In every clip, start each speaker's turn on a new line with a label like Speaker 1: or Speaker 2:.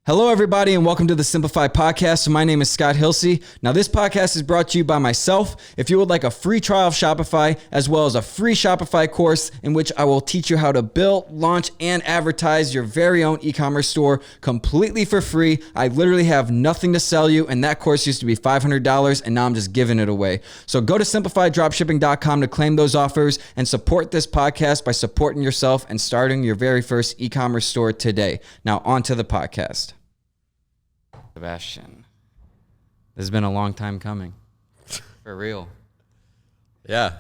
Speaker 1: Hello, everybody, and welcome to the Simplify Podcast. My name is Scott Hilse. Now, this podcast is brought to you by myself. If you would like a free trial of Shopify, as well as a free Shopify course in which I will teach you how to build, launch, and advertise your very own e-commerce store completely for free. I literally have nothing to sell you, and that course used to be $500, and now I'm just giving it away. So go to simplifydropshipping.com to claim those offers and support this podcast by supporting yourself and starting your very first e-commerce store today. Now, on to the podcast. Sebastian, this has been a long time coming. For real.
Speaker 2: Yeah.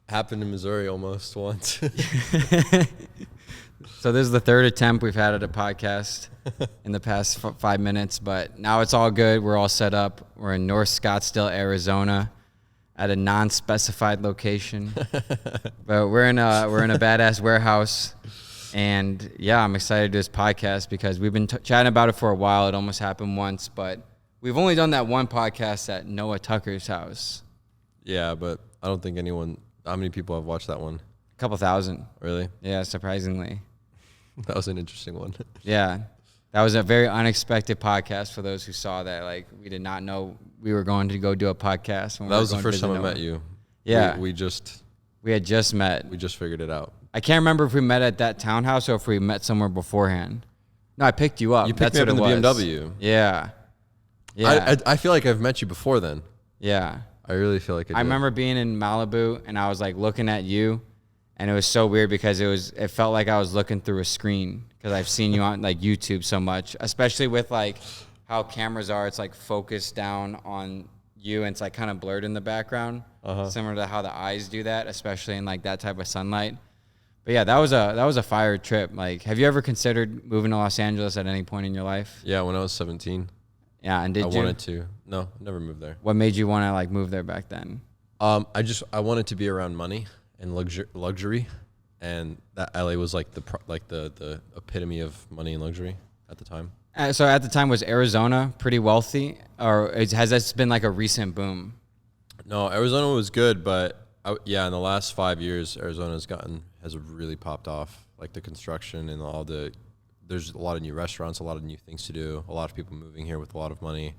Speaker 2: Happened in Missouri almost once.
Speaker 1: So this is the third attempt we've had at a podcast in the past 5 minutes, but now it's all good. We're all set up. We're in North Scottsdale, Arizona at a non-specified location. But we're in a badass warehouse. And yeah, I'm excited to do this podcast because we've been chatting about it for a while. It almost happened once, but we've only done that one podcast at Noah Tucker's house.
Speaker 2: Yeah, but I don't think how many people have watched that one?
Speaker 1: A couple thousand.
Speaker 2: Really?
Speaker 1: Yeah, surprisingly.
Speaker 2: That was an interesting one.
Speaker 1: Yeah, that was a very unexpected podcast for those who saw that. Like, we did not know we were going to go do a podcast.
Speaker 2: That was the first time I met you.
Speaker 1: Yeah.
Speaker 2: We
Speaker 1: had just met.
Speaker 2: We just figured it out.
Speaker 1: I can't remember if we met at that townhouse or if we met somewhere beforehand. No, I picked you up.
Speaker 2: You picked me up in the BMW.
Speaker 1: Yeah. Yeah.
Speaker 2: I feel like I've met you before then.
Speaker 1: Yeah.
Speaker 2: I really feel like I did.
Speaker 1: I remember being in Malibu and I was like looking at you, and it was so weird because it felt like I was looking through a screen because I've seen you on like YouTube so much, especially with like how cameras are. It's like focused down on you and it's like kind of blurred in the background, similar to how the eyes do that, especially in like that type of sunlight. But yeah, that was a fire trip. Like, have you ever considered moving to Los Angeles at any point in your life?
Speaker 2: Yeah, when I was 17.
Speaker 1: Yeah, and did you?
Speaker 2: I wanted to. No, never moved there.
Speaker 1: What made you want to like move there back then?
Speaker 2: I wanted to be around money and luxury, and that LA was like the epitome of money and luxury at the time.
Speaker 1: So at the time, was Arizona pretty wealthy, or has this been like a recent boom?
Speaker 2: No, Arizona was good, but in the last 5 years, Arizona has really popped off. Like the construction and there's a lot of new restaurants, a lot of new things to do, a lot of people moving here with a lot of money,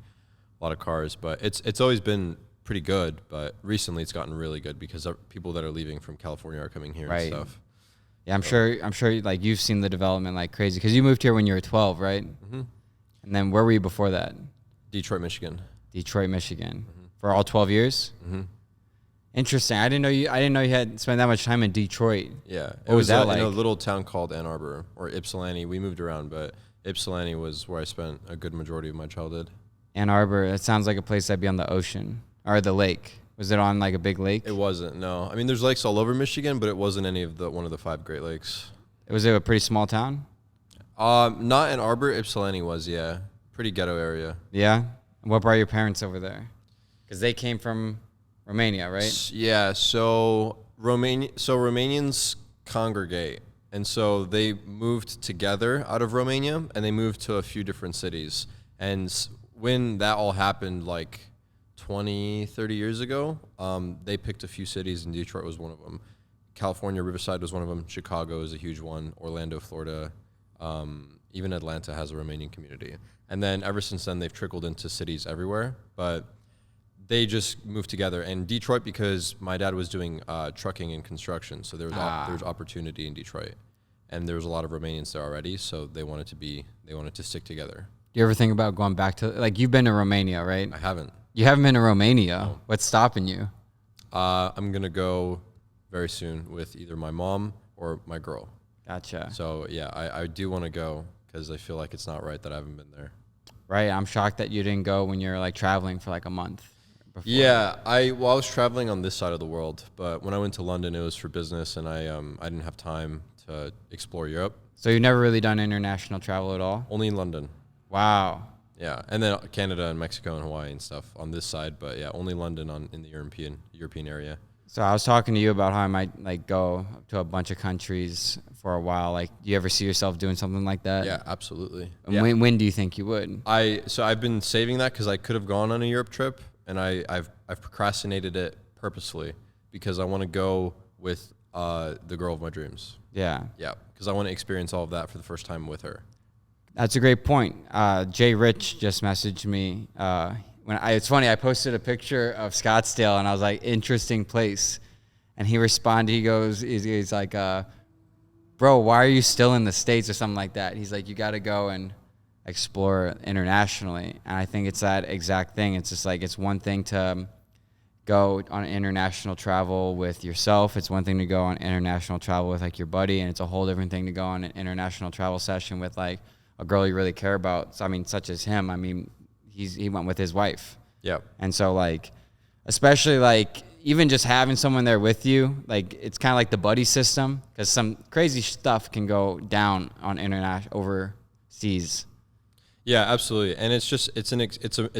Speaker 2: a lot of cars. But it's always been pretty good, but recently it's gotten really good because people that are leaving from California are coming here and stuff.
Speaker 1: Yeah, I'm sure like you've seen the development like crazy because you moved here when you were 12, right? Mm-hmm. And then where were you before that?
Speaker 2: Detroit, Michigan.
Speaker 1: Mm-hmm. For all 12 years?
Speaker 2: Mm-hmm.
Speaker 1: Interesting. I didn't know you had spent that much time in Detroit.
Speaker 2: Yeah.
Speaker 1: What was that like?
Speaker 2: In a little town called Ann Arbor or Ypsilanti. We moved around, but Ypsilanti was where I spent a good majority of my childhood.
Speaker 1: Ann Arbor, it sounds like a place that'd be on the ocean or the lake. Was it on like a big lake?
Speaker 2: It wasn't, no. I mean, there's lakes all over Michigan, but it wasn't one of the 5 Great Lakes.
Speaker 1: Was it a pretty small town?
Speaker 2: Not Ann Arbor. Ypsilanti was, yeah. Pretty ghetto area.
Speaker 1: Yeah? What brought your parents over there? Because they came from Romania, right?
Speaker 2: Yeah, so Romanians congregate, and so they moved together out of Romania, and they moved to a few different cities. And when that all happened, like 20, 30 years ago, they picked a few cities, and Detroit was one of them. California, Riverside was one of them. Chicago is a huge one. Orlando, Florida. Even Atlanta has a Romanian community. And then ever since then, they've trickled into cities everywhere, but they just moved together. And Detroit, because my dad was doing trucking and construction, so there was opportunity in Detroit, and there was a lot of Romanians there already, so they wanted to stick together.
Speaker 1: Do you ever think about going back to, like, you've been to Romania, right?
Speaker 2: I haven't.
Speaker 1: You haven't been to Romania?
Speaker 2: No.
Speaker 1: What's stopping you?
Speaker 2: I'm gonna go very soon with either my mom or my girl.
Speaker 1: Gotcha.
Speaker 2: So yeah, I do want to go because I feel like it's not right that I haven't been there.
Speaker 1: Right. I'm shocked that you didn't go when you're like traveling for like a month. Before.
Speaker 2: Yeah, I was traveling on this side of the world, but when I went to London, it was for business, and I didn't have time to explore Europe.
Speaker 1: So you've never really done international travel at all?
Speaker 2: Only in London.
Speaker 1: Wow.
Speaker 2: Yeah, and then Canada and Mexico and Hawaii and stuff on this side, but yeah, only London in the European area.
Speaker 1: So I was talking to you about how I might like go to a bunch of countries for a while. Like, do you ever see yourself doing something like that?
Speaker 2: Yeah, absolutely.
Speaker 1: And
Speaker 2: yeah.
Speaker 1: When do you think you would?
Speaker 2: I've been saving that because I could have gone on a Europe trip, and I've procrastinated it purposely because I want to go with the girl of my dreams.
Speaker 1: Yeah.
Speaker 2: Yeah, because I want to experience all of that for the first time with her.
Speaker 1: That's a great point. Jay Rich just messaged me. It's funny, I posted a picture of Scottsdale and I was like, interesting place. And he responded, he's like, bro, why are you still in the States or something like that? He's like, you got to go and explore internationally. And I think it's that exact thing. It's just like, it's one thing to go on international travel with yourself. It's one thing to go on international travel with like your buddy. And it's a whole different thing to go on an international travel session with like a girl you really care about. So, I mean, such as him. I mean, he went with his wife.
Speaker 2: Yep.
Speaker 1: And so like, especially like even just having someone there with you, like it's kind of like the buddy system, because some crazy stuff can go down on overseas.
Speaker 2: Yeah, absolutely. And it's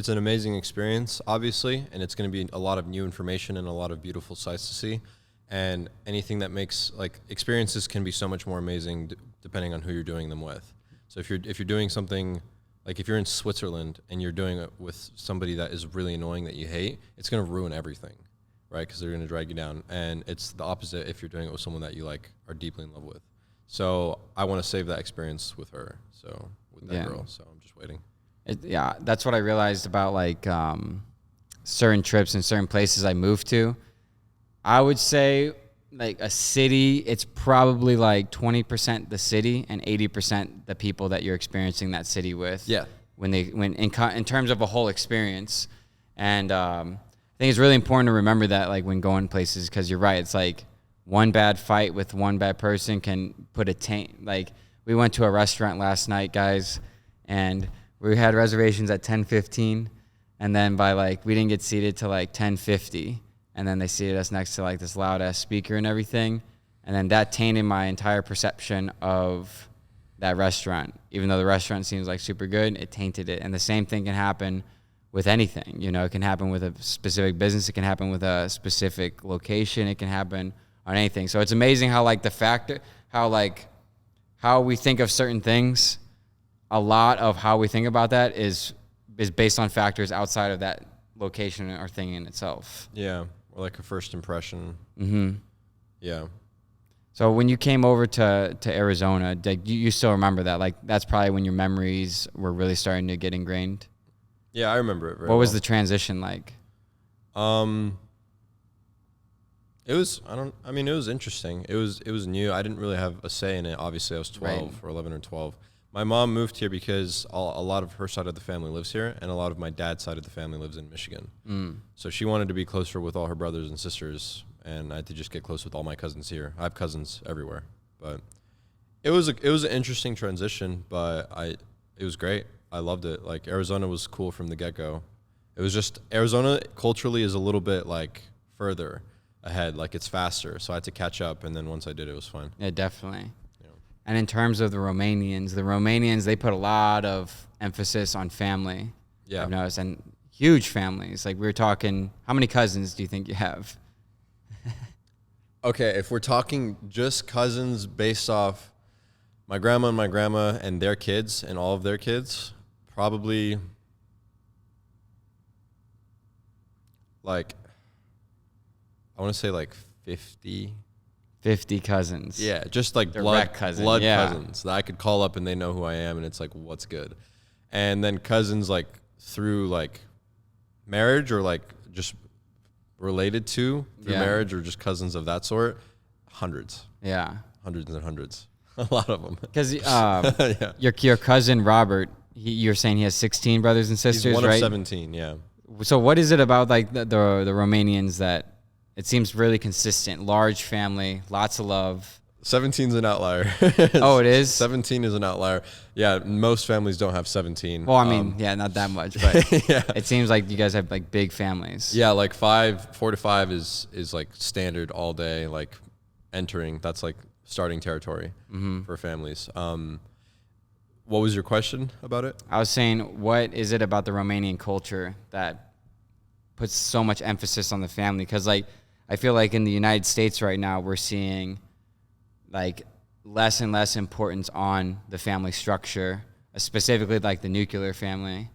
Speaker 2: an amazing experience, obviously, and it's going to be a lot of new information and a lot of beautiful sights to see. And anything that makes like experiences can be so much more amazing depending on who you're doing them with. So if you're doing something like if you're in Switzerland and you're doing it with somebody that is really annoying that you hate, it's going to ruin everything, right? Because they're going to drag you down. And it's the opposite if you're doing it with someone that you like are deeply in love with. So I want to save that experience with her. So with that girl. So I'm just waiting.
Speaker 1: That's what I realized about like certain trips and certain places I moved to. I would say like a city, it's probably like 20% the city and 80% the people that you're experiencing that city with.
Speaker 2: Yeah.
Speaker 1: When in terms of a whole experience. And I think it's really important to remember that like when going places, because you're right, it's like one bad fight with one bad person can put a taint. Like we went to a restaurant last night, guys, and we had reservations at 10:15, and then by like we didn't get seated till like 10:50. And then they seated us next to like this loud ass speaker and everything. And then that tainted my entire perception of that restaurant. Even though the restaurant seems like super good, it tainted it. And the same thing can happen with anything. You know, it can happen with a specific business. It can happen with a specific location. It can happen on anything. So it's amazing how like how we think of certain things, a lot of how we think about that is based on factors outside of that location or thing in itself.
Speaker 2: Yeah. Or like a first impression.
Speaker 1: Mm-hmm.
Speaker 2: Yeah.
Speaker 1: So when you came over to Arizona, you still remember that? Like that's probably when your memories were really starting to get ingrained.
Speaker 2: Yeah, I remember it very
Speaker 1: What was the transition like?
Speaker 2: It was interesting. It was new. I didn't really have a say in it. Obviously, I was 12 or 11 or 12. My mom moved here because a lot of her side of the family lives here, and a lot of my dad's side of the family lives in Michigan. So she wanted to be closer with all her brothers and sisters, and I had to just get close with all my cousins here. I have cousins everywhere, but it was an interesting transition, but it was great. I loved it. Like Arizona was cool from the get-go. It was just Arizona culturally is a little bit like further ahead, like it's faster. So I had to catch up, and then once I did, it was fun.
Speaker 1: Yeah, definitely. And in terms of the Romanians, they put a lot of emphasis on family. Yeah. I've noticed, and huge families. Like we were talking, how many cousins do you think you have?
Speaker 2: Okay, if we're talking just cousins based off my grandma and their kids and all of their kids, probably like, I want to say like 50
Speaker 1: cousins.
Speaker 2: Yeah, just like blood cousins that I could call up and they know who I am, and it's like, what's good? And then cousins like through like marriage or like just related to through marriage or just cousins of that sort, hundreds. Yeah. Hundreds and hundreds. A lot of them.
Speaker 1: Because your cousin Robert, you're saying he has 16 brothers and sisters,
Speaker 2: He's one
Speaker 1: right?
Speaker 2: of 17, yeah.
Speaker 1: So what is it about like the Romanians that it seems really consistent? Large family, lots of love.
Speaker 2: 17's an outlier.
Speaker 1: Oh, it is?
Speaker 2: 17 is an outlier. Yeah, most families don't have 17.
Speaker 1: Well, I mean, not that much, but it seems like you guys have like big families.
Speaker 2: Yeah, like 4 to 5 is like standard all day, like entering. That's like starting territory for families. What was your question about it?
Speaker 1: I was saying, what is it about the Romanian culture that puts so much emphasis on the family? Because like, I feel like in the United States right now, we're seeing like less and less importance on the family structure, specifically like the nuclear family.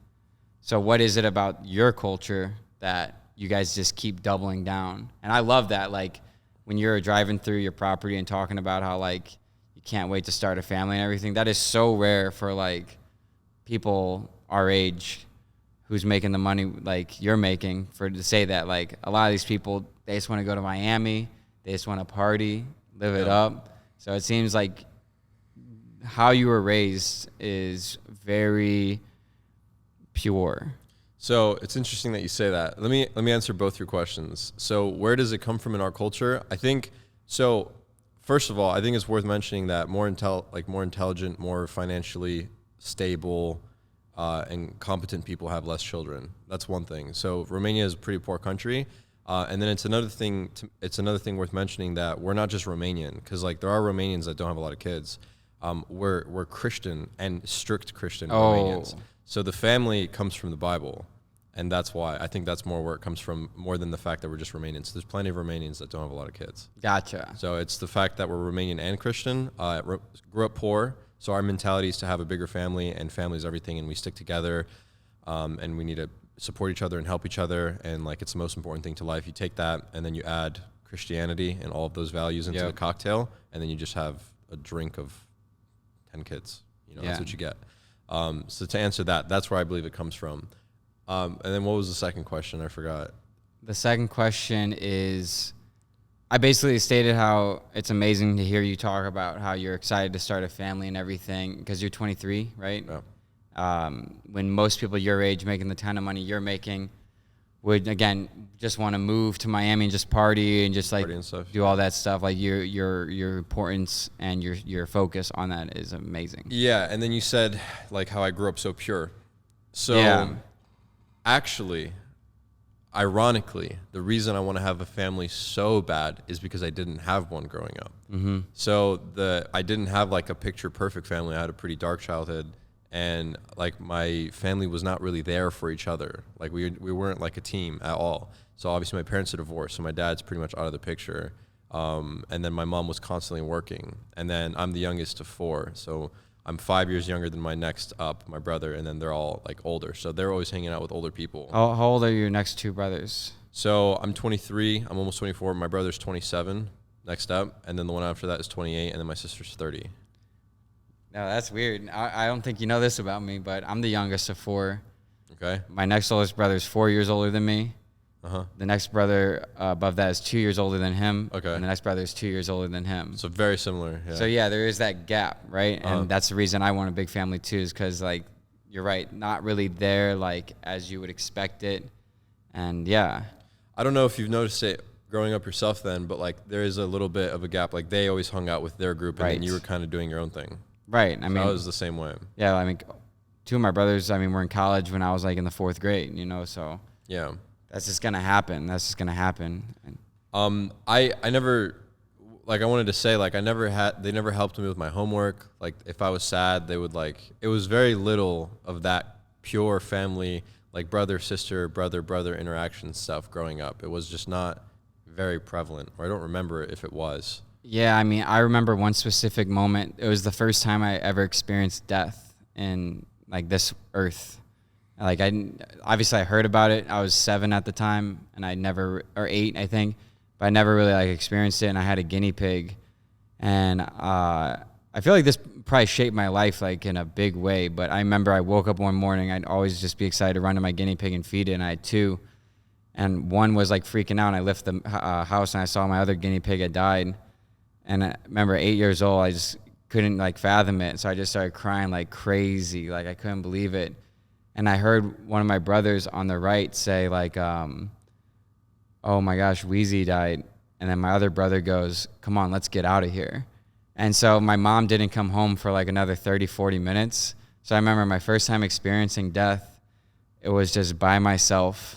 Speaker 1: So what is it about your culture that you guys just keep doubling down? And I love that, like when you're driving through your property and talking about how like you can't wait to start a family and everything, that is so rare for like people our age who's making the money like you're making to say that like a lot of these people, they just want to go to Miami, they just want to party, live it up. So it seems like how you were raised is very pure.
Speaker 2: So it's interesting that you say that. Let me answer both your questions. So where does it come from in our culture? I think so. First of all, I think it's worth mentioning that more intelligent, more financially stable, and competent people have less children. That's one thing. So Romania is a pretty poor country, and then it's another thing worth mentioning that we're not just Romanian, because like there are Romanians that don't have a lot of kids. We're Christian and strict Christian Romanians. So the family comes from the Bible, and that's why I think that's more where it comes from, more than the fact that we're just Romanians. There's plenty of Romanians that don't have a lot of kids.
Speaker 1: Gotcha.
Speaker 2: So it's the fact that we're Romanian and Christian. Grew up poor, so our mentality is to have a bigger family, and family is everything, and we stick together, and we need to support each other and help each other, and like it's the most important thing to life. You take that, and then you add Christianity and all of those values into the cocktail, and then you just have a drink of 10 kids. That's what you get. So to answer that, that's where I believe it comes from. And then what was the second question? I forgot.
Speaker 1: The second question is, I basically stated how it's amazing to hear you talk about how you're excited to start a family and everything because you're 23, right?
Speaker 2: Yeah.
Speaker 1: When most people your age making the kind of money you're making would, again, just want to move to Miami and just party and just like do all that stuff. Like your importance and your focus on that is amazing.
Speaker 2: Yeah. And then you said like how I grew up so pure. So actually, ironically, the reason I want to have a family so bad is because I didn't have one growing up. Mm-hmm. So I didn't have like a picture perfect family. I had a pretty dark childhood. And like my family was not really there for each other. Like we weren't like a team at all. So obviously my parents are divorced, so my dad's pretty much out of the picture. And then my mom was constantly working. And then I'm the youngest of 4, so I'm 5 years younger than my next up, my brother, and then they're all like older. So they're always hanging out with older people.
Speaker 1: How old are your next 2 brothers?
Speaker 2: So I'm 23. I'm almost 24. My brother's 27 next up, and then the one after that is 28, and then my sister's 30.
Speaker 1: No, that's weird. I don't think you know this about me, but I'm the youngest of 4.
Speaker 2: Okay.
Speaker 1: My next oldest brother is 4 years older than me.
Speaker 2: Uh-huh.
Speaker 1: The next brother above that is 2 years older than him.
Speaker 2: Okay.
Speaker 1: And the next brother is 2 years older than him.
Speaker 2: So very similar. Yeah.
Speaker 1: So yeah, there is that gap, right? And that's the reason I want a big family too, is because like you're right, not really there like as you would expect it. And yeah.
Speaker 2: I don't know if you've noticed it growing up yourself then, but like there is a little bit of a gap. Like they always hung out with their group, and then you were kind of doing your own thing.
Speaker 1: Right. I mean,
Speaker 2: I was the same way.
Speaker 1: Yeah. I mean, 2 of my brothers, were in college when I was like in the 4th grade, so
Speaker 2: yeah,
Speaker 1: that's just going to happen.
Speaker 2: I never, like I wanted to say, like they never helped me with my homework. Like if I was sad, they would it was very little of that pure family, like brother, sister, brother interaction stuff growing up. It was just not very prevalent, or I don't remember if it was.
Speaker 1: Yeah, I remember one specific moment. It was the first time I ever experienced death in like this earth. Like obviously I heard about it. I was 7 at the time, and or 8, I think, but I never really like experienced it. And I had a guinea pig, and I feel like this probably shaped my life like in a big way. But I remember I woke up one morning. I'd always just be excited to run to my guinea pig and feed it. And I had 2, and one was like freaking out. And I left the house, and I saw my other guinea pig had died. And I remember 8 years old, I just couldn't like fathom it. So I just started crying like crazy. Like I couldn't believe it. And I heard one of my brothers on the right say like, oh my gosh, Wheezy died. And then my other brother goes, come on, let's get out of here. And so my mom didn't come home for like another 30, 40 minutes. So I remember my first time experiencing death, it was just by myself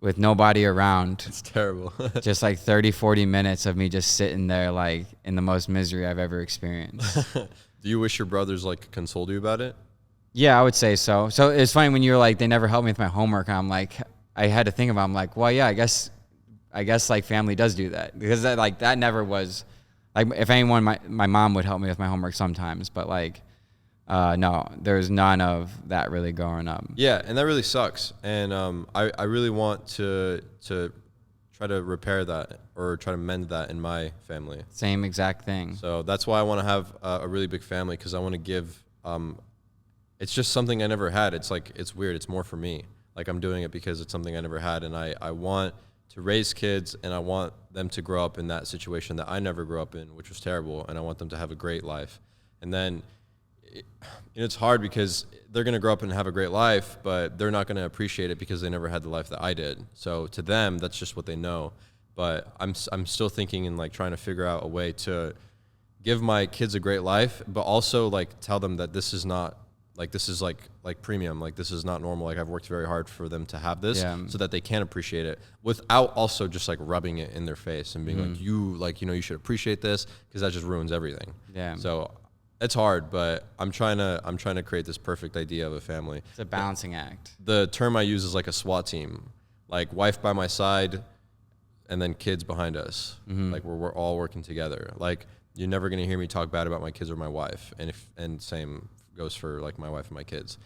Speaker 1: with nobody around.
Speaker 2: It's terrible.
Speaker 1: Just like 30, 40 minutes of me just sitting there like in the most misery I've ever experienced.
Speaker 2: Do you wish your brothers like consoled you about it?
Speaker 1: Yeah, I would say so. So it's funny when you're like, they never helped me with my homework. I'm like, I had to think about it. I'm like, well, yeah, I guess like family does do that, because that never was like, if anyone, my mom would help me with my homework sometimes, but like, no, there's none of that really growing up.
Speaker 2: Yeah, and that really sucks. And I really want to try to repair that, or try to mend that in my family.
Speaker 1: Same exact thing.
Speaker 2: So that's why I want to have a really big family, because I want to give it's just something I never had. It's like, it's weird. It's more for me. Like I'm doing it because it's something I never had. And I want to raise kids, and I want them to grow up in that situation that I never grew up in, which was terrible. And I want them to have a great life. And then it's hard because they're going to grow up and have a great life, but they're not going to appreciate it because they never had the life that I did. So to them, that's just what they know. But I'm still thinking and like trying to figure out a way to give my kids a great life, but also like tell them that this is not like, this is like premium. Like this is not normal. Like I've worked very hard for them to have this so that they can appreciate it without also just like rubbing it in their face and being like, you should appreciate this, because that just ruins everything.
Speaker 1: Yeah.
Speaker 2: So it's hard, but I'm trying to create this perfect idea of a family.
Speaker 1: It's a balancing act.
Speaker 2: The term I use is like a SWAT team, like wife by my side and then kids behind us. Like we're all working together. Like you're never going to hear me talk bad about my kids or my wife. And same goes for like my wife and my kids.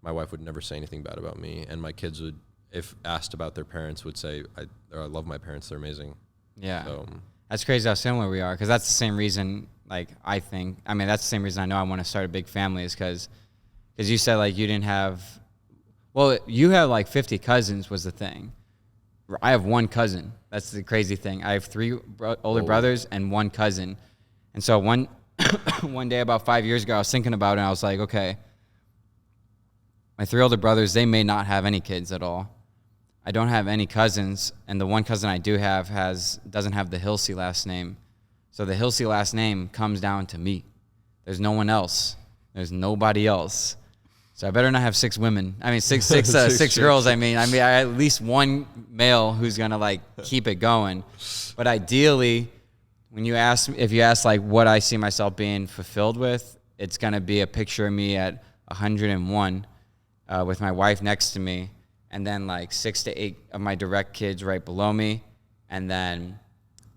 Speaker 2: My wife would never say anything bad about me, and my kids would, if asked about their parents, would say, I love my parents. They're amazing.
Speaker 1: Yeah.
Speaker 2: So,
Speaker 1: that's crazy how similar we are, because that's the same reason, like, that's the same reason I know I want to start a big family, is because you said, like, you didn't have, well, you have, like, 50 cousins was the thing. I have one cousin. That's the crazy thing. I have three older brothers and one cousin. And so one day about 5 years ago, I was thinking about it, and I was like, okay, my three older brothers, they may not have any kids at all. I don't have any cousins, and the one cousin I do have doesn't have the Hilse last name. So the Hilse last name comes down to me. There's no one else. There's nobody else. So I better not have six women. I mean, six girls. I mean, I at least one male who's gonna like keep it going. But ideally, if you ask like what I see myself being fulfilled with, it's gonna be a picture of me at 101 with my wife next to me, and then like 6 to 8 of my direct kids right below me, and then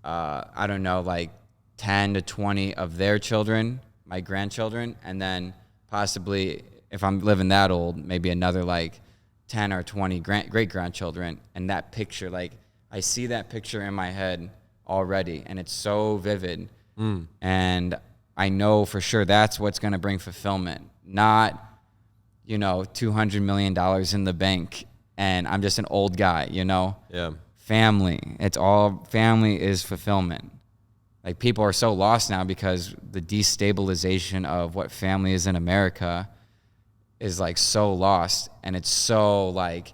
Speaker 1: I don't know, like 10 to 20 of their children, my grandchildren, and then possibly, if I'm living that old, maybe another like 10 or 20 great-grandchildren. And that picture, like, I see that picture in my head already, and it's so vivid. And I know for sure that's what's going to bring fulfillment, not, $200 million in the bank, and I'm just an old guy, Yeah. Family. Family is fulfillment. Like, people are so lost now because the destabilization of what family is in America is like so lost, and it's so like,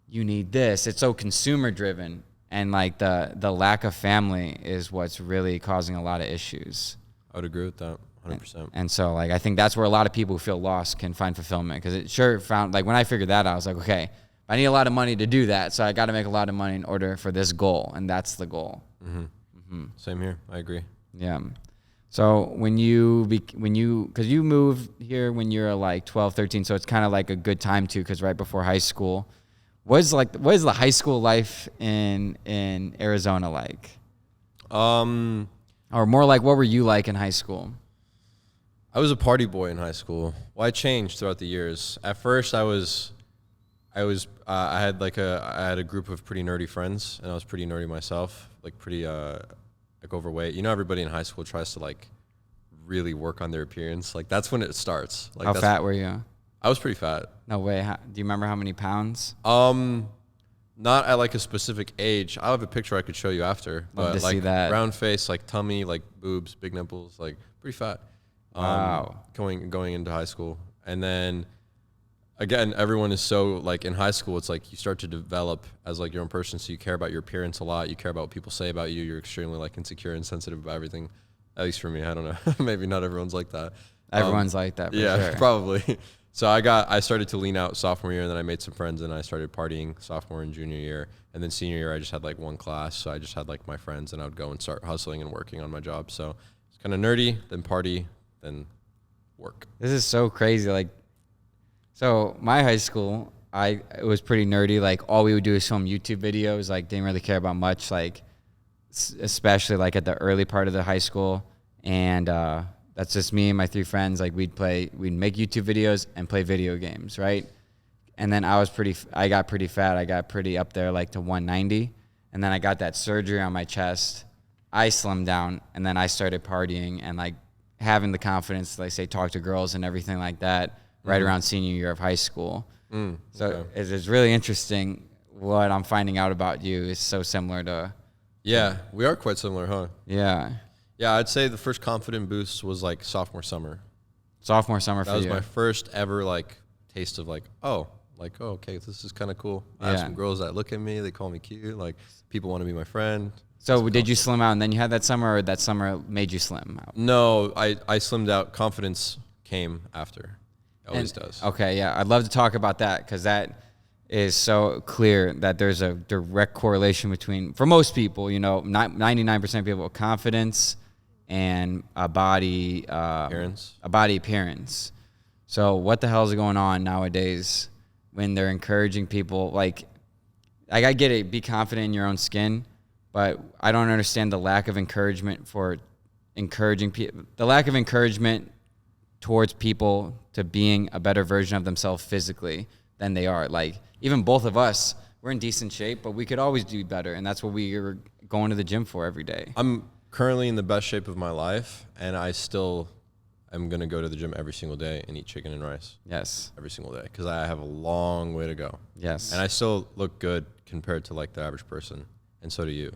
Speaker 1: you need this. It's so consumer driven, and like the lack of family is what's really causing a lot of issues.
Speaker 2: I would agree with that 100%.
Speaker 1: And so like, I think that's where a lot of people who feel lost can find fulfillment, because it sure found, like, when I figured that out, I was like, okay, I need a lot of money to do that, so I got to make a lot of money in order for this goal, and that's the goal.
Speaker 2: Same here. I agree.
Speaker 1: Yeah. So because you moved here when you're like 12, 13, so it's kind of like a good time too, because right before high school. What is the high school life in Arizona like? Or more like, what were you like in high school?
Speaker 2: I was a party boy in high school. Well, I changed throughout the years. At first, I had a group of pretty nerdy friends, and I was pretty nerdy myself, like pretty like overweight. Everybody in high school tries to like really work on their appearance. Like that's when it starts. Like,
Speaker 1: how fat were you?
Speaker 2: I was pretty fat.
Speaker 1: No way. Do you remember how many pounds?
Speaker 2: Not at like a specific age. I'll have a picture I could show you after.
Speaker 1: Love to
Speaker 2: like
Speaker 1: see that.
Speaker 2: Round face, like tummy, like boobs, big nipples, like pretty fat.
Speaker 1: Wow.
Speaker 2: Going into high school. And then again, everyone is so like in high school, it's like you start to develop as like your own person. So you care about your appearance a lot. You care about what people say about you. You're extremely like insecure and sensitive about everything. At least for me, I don't know. Maybe not everyone's like that.
Speaker 1: Everyone's like that. For sure.
Speaker 2: Probably. So I started to lean out sophomore year, and then I made some friends, and I started partying sophomore and junior year. And then senior year, I just had like one class. So I just had like my friends, and I would go and start hustling and working on my job. So it's kind of nerdy, then party, then work.
Speaker 1: This is so crazy. Like, so my high school, it was pretty nerdy. Like, all we would do is film YouTube videos. Like, didn't really care about much. Like, especially like at the early part of the high school, and that's just me and my three friends. Like, we'd make YouTube videos and play video games, right? And then I got pretty fat. I got pretty up there, like to 190. And then I got that surgery on my chest. I slimmed down, and then I started partying and like having the confidence to, like, say, talk to girls and everything like that. right around senior year of high school. So
Speaker 2: Okay.
Speaker 1: it's really interesting what I'm finding out about you is so similar to.
Speaker 2: Yeah, we are quite similar, huh?
Speaker 1: Yeah.
Speaker 2: Yeah, I'd say the first confident boost was like sophomore summer.
Speaker 1: Sophomore summer
Speaker 2: That
Speaker 1: for
Speaker 2: was
Speaker 1: you.
Speaker 2: my first ever like taste of like, oh, okay, this is kind of cool. I have
Speaker 1: Yeah.
Speaker 2: some girls that look at me, they call me cute, like people want to be my friend.
Speaker 1: So did you slim out and then you had that summer, or that summer made you slim out?
Speaker 2: No, I slimmed out. Confidence came after. It always does.
Speaker 1: Okay, yeah. I'd love to talk about that because that is so clear that there's a direct correlation between, for most people, you know, 99% of people, confidence and a body appearance. So what the hell is going on nowadays when they're encouraging people? Like I get it, be confident in your own skin, but I don't understand the lack of encouragement for encouraging people, the lack of encouragement towards people to being a better version of themselves physically than they are. Like even both of us, we're in decent shape, but we could always do better. And that's what we are going to the gym for every day.
Speaker 2: I'm currently in the best shape of my life, and I still am going to go to the gym every single day and eat chicken and rice.
Speaker 1: Yes.
Speaker 2: Every single day, because I have a long way to go.
Speaker 1: Yes.
Speaker 2: And I still look good compared to like the average person, and so do you.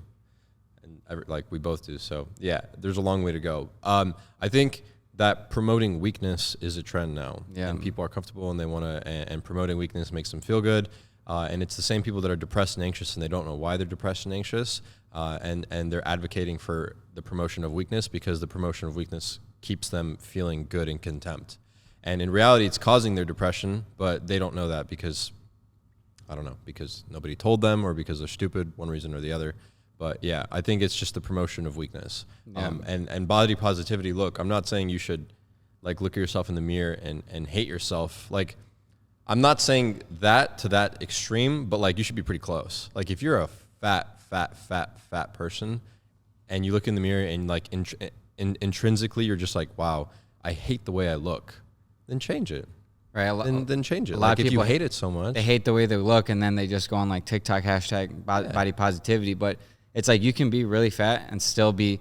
Speaker 2: And like we both do. So yeah, there's a long way to go. I think that promoting weakness is a trend now.
Speaker 1: Yeah.
Speaker 2: And people are comfortable and they want to, and promoting weakness makes them feel good. And it's the same people that are depressed and anxious and they don't know why they're depressed and anxious. And they're advocating for the promotion of weakness because the promotion of weakness keeps them feeling good and contempt. And in reality, it's causing their depression, but they don't know that because, I don't know, because nobody told them or because they're stupid, one reason or the other. But yeah, I think it's just the promotion of weakness.
Speaker 1: Yeah.
Speaker 2: And body positivity, look, I'm not saying you should like look at yourself in the mirror and hate yourself. Like, I'm not saying that to that extreme, but like you should be pretty close. Like if you're a fat person and you look in the mirror and like intrinsically you're just like, wow, I hate the way I look, then change it.
Speaker 1: Right.
Speaker 2: Then change it.
Speaker 1: A lot
Speaker 2: Like
Speaker 1: of
Speaker 2: if you
Speaker 1: people
Speaker 2: hate it so much.
Speaker 1: They hate the way they look, and then they just go on like TikTok hashtag body positivity. But it's like you can be really fat and still be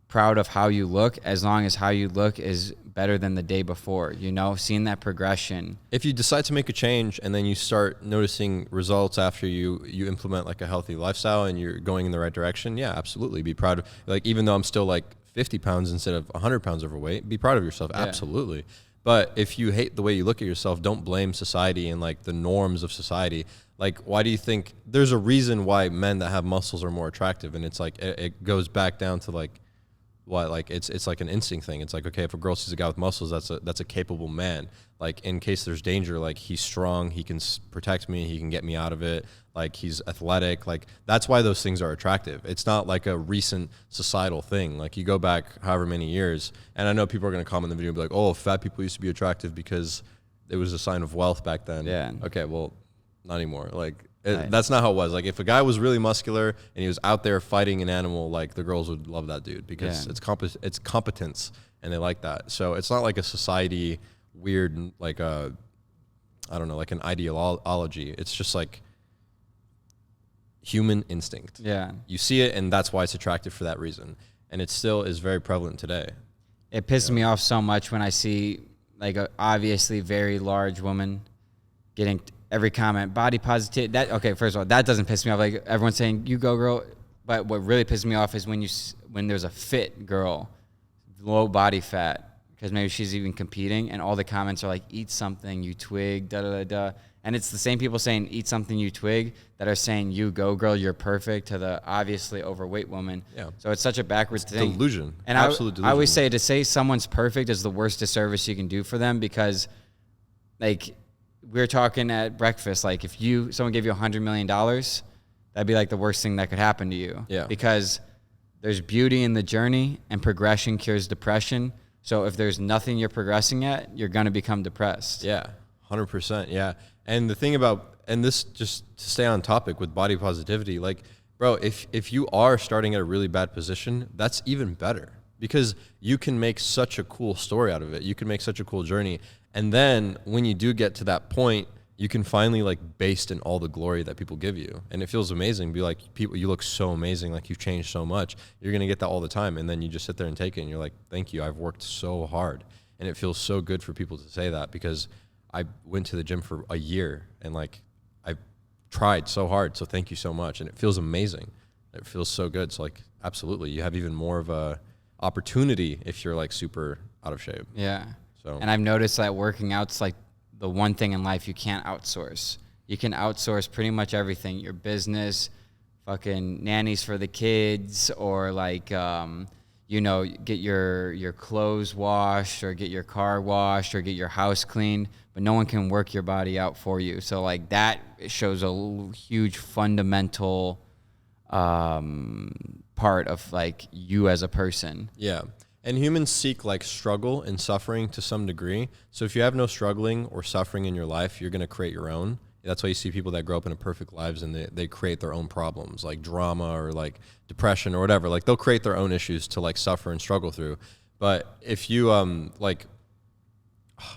Speaker 1: proud of how you look as long as how you look is better than the day before, you know, seeing that progression.
Speaker 2: If you decide to make a change and then you start noticing results after you implement like a healthy lifestyle and you're going in the right direction, yeah, absolutely. Be proud of, like, even though I'm still like 50 pounds instead of 100 pounds overweight, be proud of yourself.
Speaker 1: Yeah.
Speaker 2: Absolutely. But if you hate the way you look at yourself, don't blame society and like the norms of society. Like, why do you think there's a reason why men that have muscles are more attractive? And it's like, it goes back down to like, what, like it's like an instinct thing. It's like, okay, if a girl sees a guy with muscles, that's a capable man. Like in case there's danger, like he's strong, he can protect me, he can get me out of it. Like he's athletic. Like that's why those things are attractive. It's not like a recent societal thing. Like you go back however many years, and I know people are going to comment in the video and be like, oh, fat people used to be attractive because it was a sign of wealth back then.
Speaker 1: Yeah.
Speaker 2: Okay, well, not anymore. Like
Speaker 1: Right.
Speaker 2: that's not how it was. Like if a guy was really muscular and he was out there fighting an animal, like the girls would love that dude because it's competence and they like that. So it's not like a society weird, like I don't know, like an ideology. It's just like human instinct.
Speaker 1: Yeah.
Speaker 2: You see it and that's why it's attractive for that reason. And it still is very prevalent today.
Speaker 1: It pisses me off so much when I see like a obviously very large woman getting every comment, body positive. That, okay, first of all, that doesn't piss me off. Like everyone's saying, you go girl. But what really pisses me off is when there's a fit girl, low body fat, because maybe she's even competing, and all the comments are like, eat something, you twig, da-da-da-da. And it's the same people saying, eat something, you twig, that are saying, you go girl, you're perfect, to the obviously overweight woman.
Speaker 2: Yeah.
Speaker 1: So it's such a backwards thing.
Speaker 2: Delusion.
Speaker 1: And
Speaker 2: Absolute delusion.
Speaker 1: I always say, to say someone's perfect is the worst disservice you can do for them, because like we were talking at breakfast, like if someone gave you $100 million, that'd be like the worst thing that could happen to you.
Speaker 2: Yeah.
Speaker 1: Because there's beauty in the journey and progression cures depression. So if there's nothing you're progressing at, you're going to become depressed.
Speaker 2: Yeah, 100%. Yeah. And the thing about, and this just to stay on topic with body positivity, like, bro, if you are starting at a really bad position, that's even better because you can make such a cool story out of it. You can make such a cool journey. And then when you do get to that point, you can finally like bask in all the glory that people give you. And it feels amazing. Be like, people, you look so amazing. Like you've changed so much. You're going to get that all the time. And then you just sit there and take it. And you're like, thank you. I've worked so hard. And it feels so good for people to say that because I went to the gym for a year and like I tried so hard. So thank you so much. And it feels amazing. It feels so good. So like, absolutely. You have even more of a opportunity if you're like super out of shape.
Speaker 1: Yeah.
Speaker 2: So,
Speaker 1: and I've noticed that working out's like the one thing in life you can't outsource. You can outsource pretty much everything, your business, fucking nannies for the kids, or like, you know, get your clothes washed or get your car washed or get your house cleaned, but no one can work your body out for you. So like that shows a huge fundamental part of like you as a person.
Speaker 2: Yeah. And humans seek like struggle and suffering to some degree. So if you have no struggling or suffering in your life, you're going to create your own. That's why you see people that grow up in a perfect lives and they create their own problems, like drama or like depression or whatever. Like they'll create their own issues to like suffer and struggle through. But if you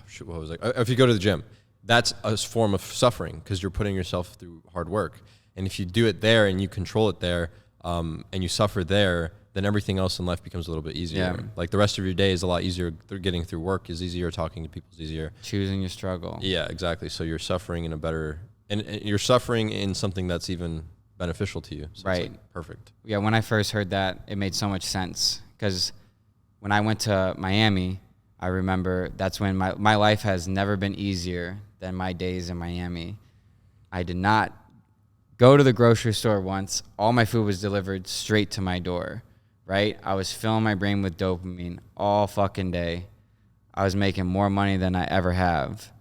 Speaker 2: if you go to the gym, that's a form of suffering because you're putting yourself through hard work. And if you do it there and you control it there, and you suffer there, then everything else in life becomes a little bit easier. Yeah. Like the rest of your day is a lot easier. Getting through work is easier. Talking to people is easier.
Speaker 1: Choosing your struggle.
Speaker 2: Yeah, exactly. So you're suffering in a better, and you're suffering in something that's even beneficial to you. So
Speaker 1: right.
Speaker 2: It's like perfect.
Speaker 1: Yeah. When I first heard that, it made so much sense because when I went to Miami, I remember that's when my life has never been easier than my days in Miami. I did not go to the grocery store once. All my food was delivered straight to my door. Right? I was filling my brain with dopamine all fucking day. I was making more money than I ever have.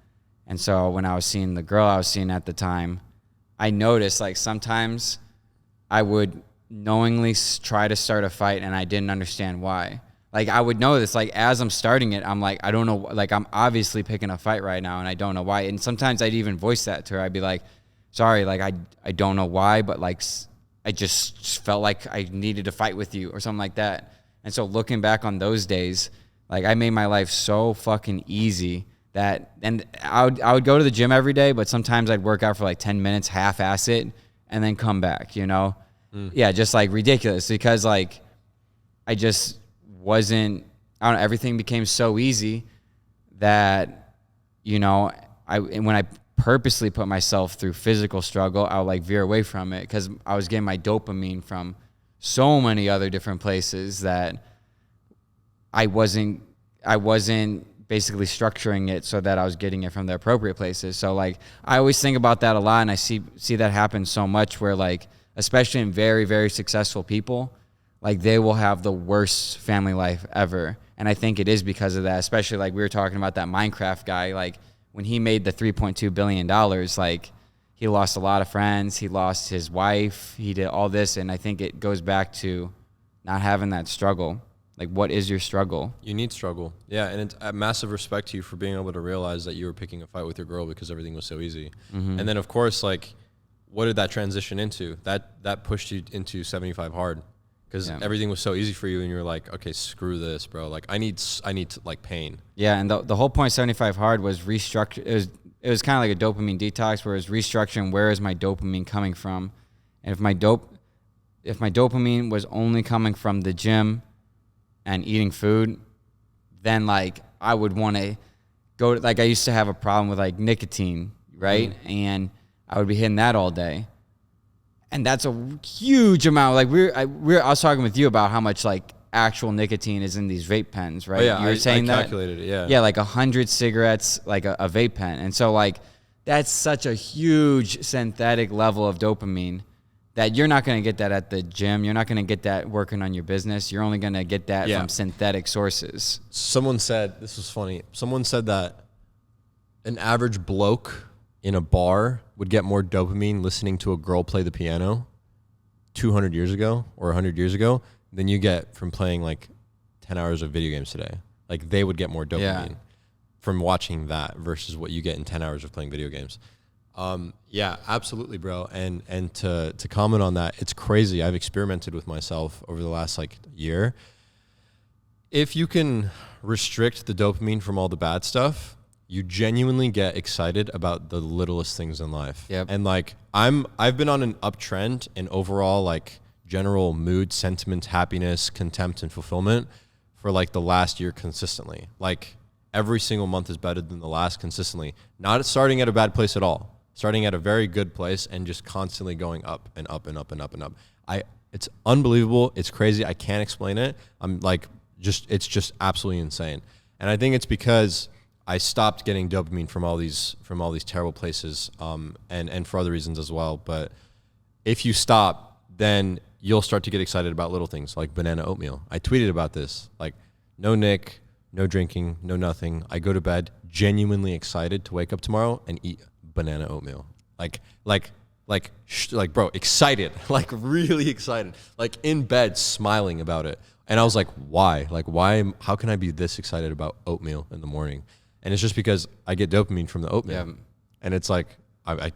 Speaker 1: And so when I was seeing the girl I was seeing at the time, I noticed like sometimes I would knowingly try to start a fight and I didn't understand why. Like I would know this, like as I'm starting it, I'm like, I don't know, like I'm obviously picking a fight right now and I don't know why. And sometimes I'd even voice that to her. I'd be like, sorry, like I don't know why, but like I just felt like I needed to fight with you or something like that. And so looking back on those days, like I made my life so fucking easy that, and I would go to the gym every day, but sometimes I'd work out for like 10 minutes, half-ass it, and then come back, you know? Yeah, just like ridiculous because like I just wasn't, I don't know, everything became so easy that, you know, when I purposely put myself through physical struggle, I would like veer away from it because I was getting my dopamine from so many other different places that I wasn't basically structuring it so that I was getting it from the appropriate places. So like I always think about that a lot, and I see that happen so much where like, especially in very, very successful people, like they will have the worst family life ever. And I think it is because of that, especially like we were talking about that Minecraft guy, like when he made the $3.2 billion, like he lost a lot of friends, he lost his wife, he did all this. And I think it goes back to not having that struggle. Like, what is your struggle?
Speaker 2: You need struggle. Yeah, and it's a massive respect to you for being able to realize that you were picking a fight with your girl because everything was so easy. Mm-hmm. And then, of course, like, what did that transition into? That pushed you into 75 hard because everything was so easy for you, and you're like, okay, screw this, bro. Like, I need like pain.
Speaker 1: Yeah, and the whole point of 75 hard was restructure. It was kind of like a dopamine detox, where it was restructuring where is my dopamine coming from, and if my dopamine was only coming from the gym and eating food, then like I would want to go to, like I used to have a problem with like nicotine, right? Mm. And I would be hitting that all day. And that's a huge amount. Like I was talking with you about how much like actual nicotine is in these vape pens, right?
Speaker 2: Oh, yeah,
Speaker 1: you were saying
Speaker 2: I calculated it, yeah.
Speaker 1: Yeah, like 100 cigarettes, like a vape pen. And so like that's such a huge synthetic level of dopamine that you're not going to get that at the gym. You're not going to get that working on your business. You're only going to get that from synthetic sources.
Speaker 2: Someone said, this was funny, someone said that an average bloke in a bar would get more dopamine listening to a girl play the piano 200 years ago or 100 years ago than you get from playing like 10 hours of video games today. Like they would get more dopamine from watching that versus what you get in 10 hours of playing video games. Yeah, absolutely, bro. And to comment on that, it's crazy. I've experimented with myself over the last like year. If you can restrict the dopamine from all the bad stuff, you genuinely get excited about the littlest things in life.
Speaker 1: Yep.
Speaker 2: And like I've been on an uptrend in overall like general mood, sentiment, happiness, contempt, and fulfillment for like the last year consistently. Like, every single month is better than the last consistently. Not starting at a bad place at all. Starting at a very good place and just constantly going up and up and up and up and up. It's unbelievable. It's crazy. I can't explain it. It's just absolutely insane. And I think it's because I stopped getting dopamine from all these terrible places, and for other reasons as well. But if you stop, then you'll start to get excited about little things like banana oatmeal. I tweeted about this, like no Nick, no drinking, no nothing. I go to bed genuinely excited to wake up tomorrow and eat banana oatmeal. Bro, excited, like really excited, like in bed smiling about it. And I was like, why? How can I be this excited about oatmeal in the morning? And it's just because I get dopamine from the oatmeal. Yeah. And it's like, I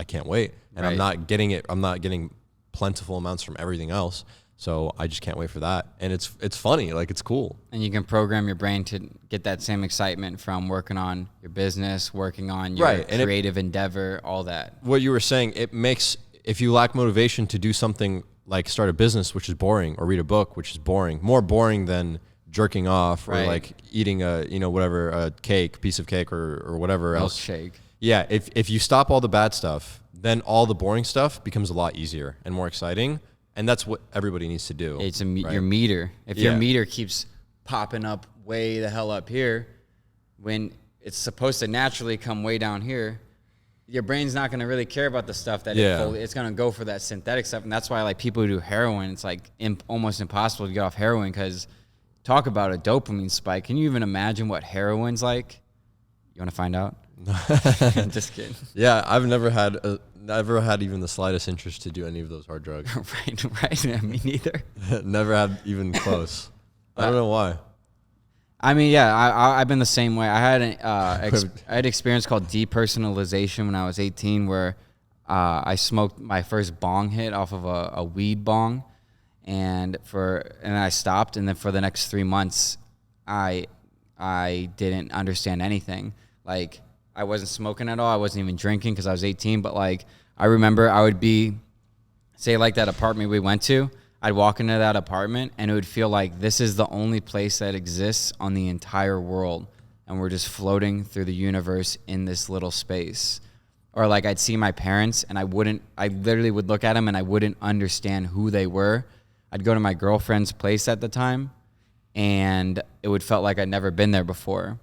Speaker 2: can't wait. And I'm not getting it. I'm not getting plentiful amounts from everything else. So I just can't wait for that. And it's funny, like it's cool.
Speaker 1: And you can program your brain to get that same excitement from working on your business, working on your creative endeavor, all that.
Speaker 2: What you were saying, it makes, if you lack motivation to do something like start a business, which is boring, or read a book, which is boring, more boring than jerking off or like eating a piece of cake or whatever else.
Speaker 1: Milkshake.
Speaker 2: Yeah. If you stop all the bad stuff, then all the boring stuff becomes a lot easier and more exciting. And that's what everybody needs to do.
Speaker 1: It's your meter. If your meter keeps popping up way the hell up here, when it's supposed to naturally come way down here, your brain's not going to really care about the stuff that it's going to go for that synthetic stuff. And that's why like people who do heroin, it's like almost impossible to get off heroin because talk about a dopamine spike. Can you even imagine what heroin's like? You want to find out? Just kidding.
Speaker 2: Yeah, I've never had even the slightest interest to do any of those hard drugs.
Speaker 1: right. Me neither.
Speaker 2: Never had even close. I don't know why.
Speaker 1: I mean, yeah, I've been the same way. I had an experience called depersonalization when I was 18, where I smoked my first bong hit off of a weed bong, and I stopped, and then for the next 3 months, I didn't understand anything. Like, I wasn't smoking at all. I wasn't even drinking because I was 18. But like, I remember I would be, say like that apartment we went to, I'd walk into that apartment and it would feel like this is the only place that exists on the entire world. And we're just floating through the universe in this little space. Or like I'd see my parents and I literally would look at them and I wouldn't understand who they were. I'd go to my girlfriend's place at the time and it would felt like I'd never been there before.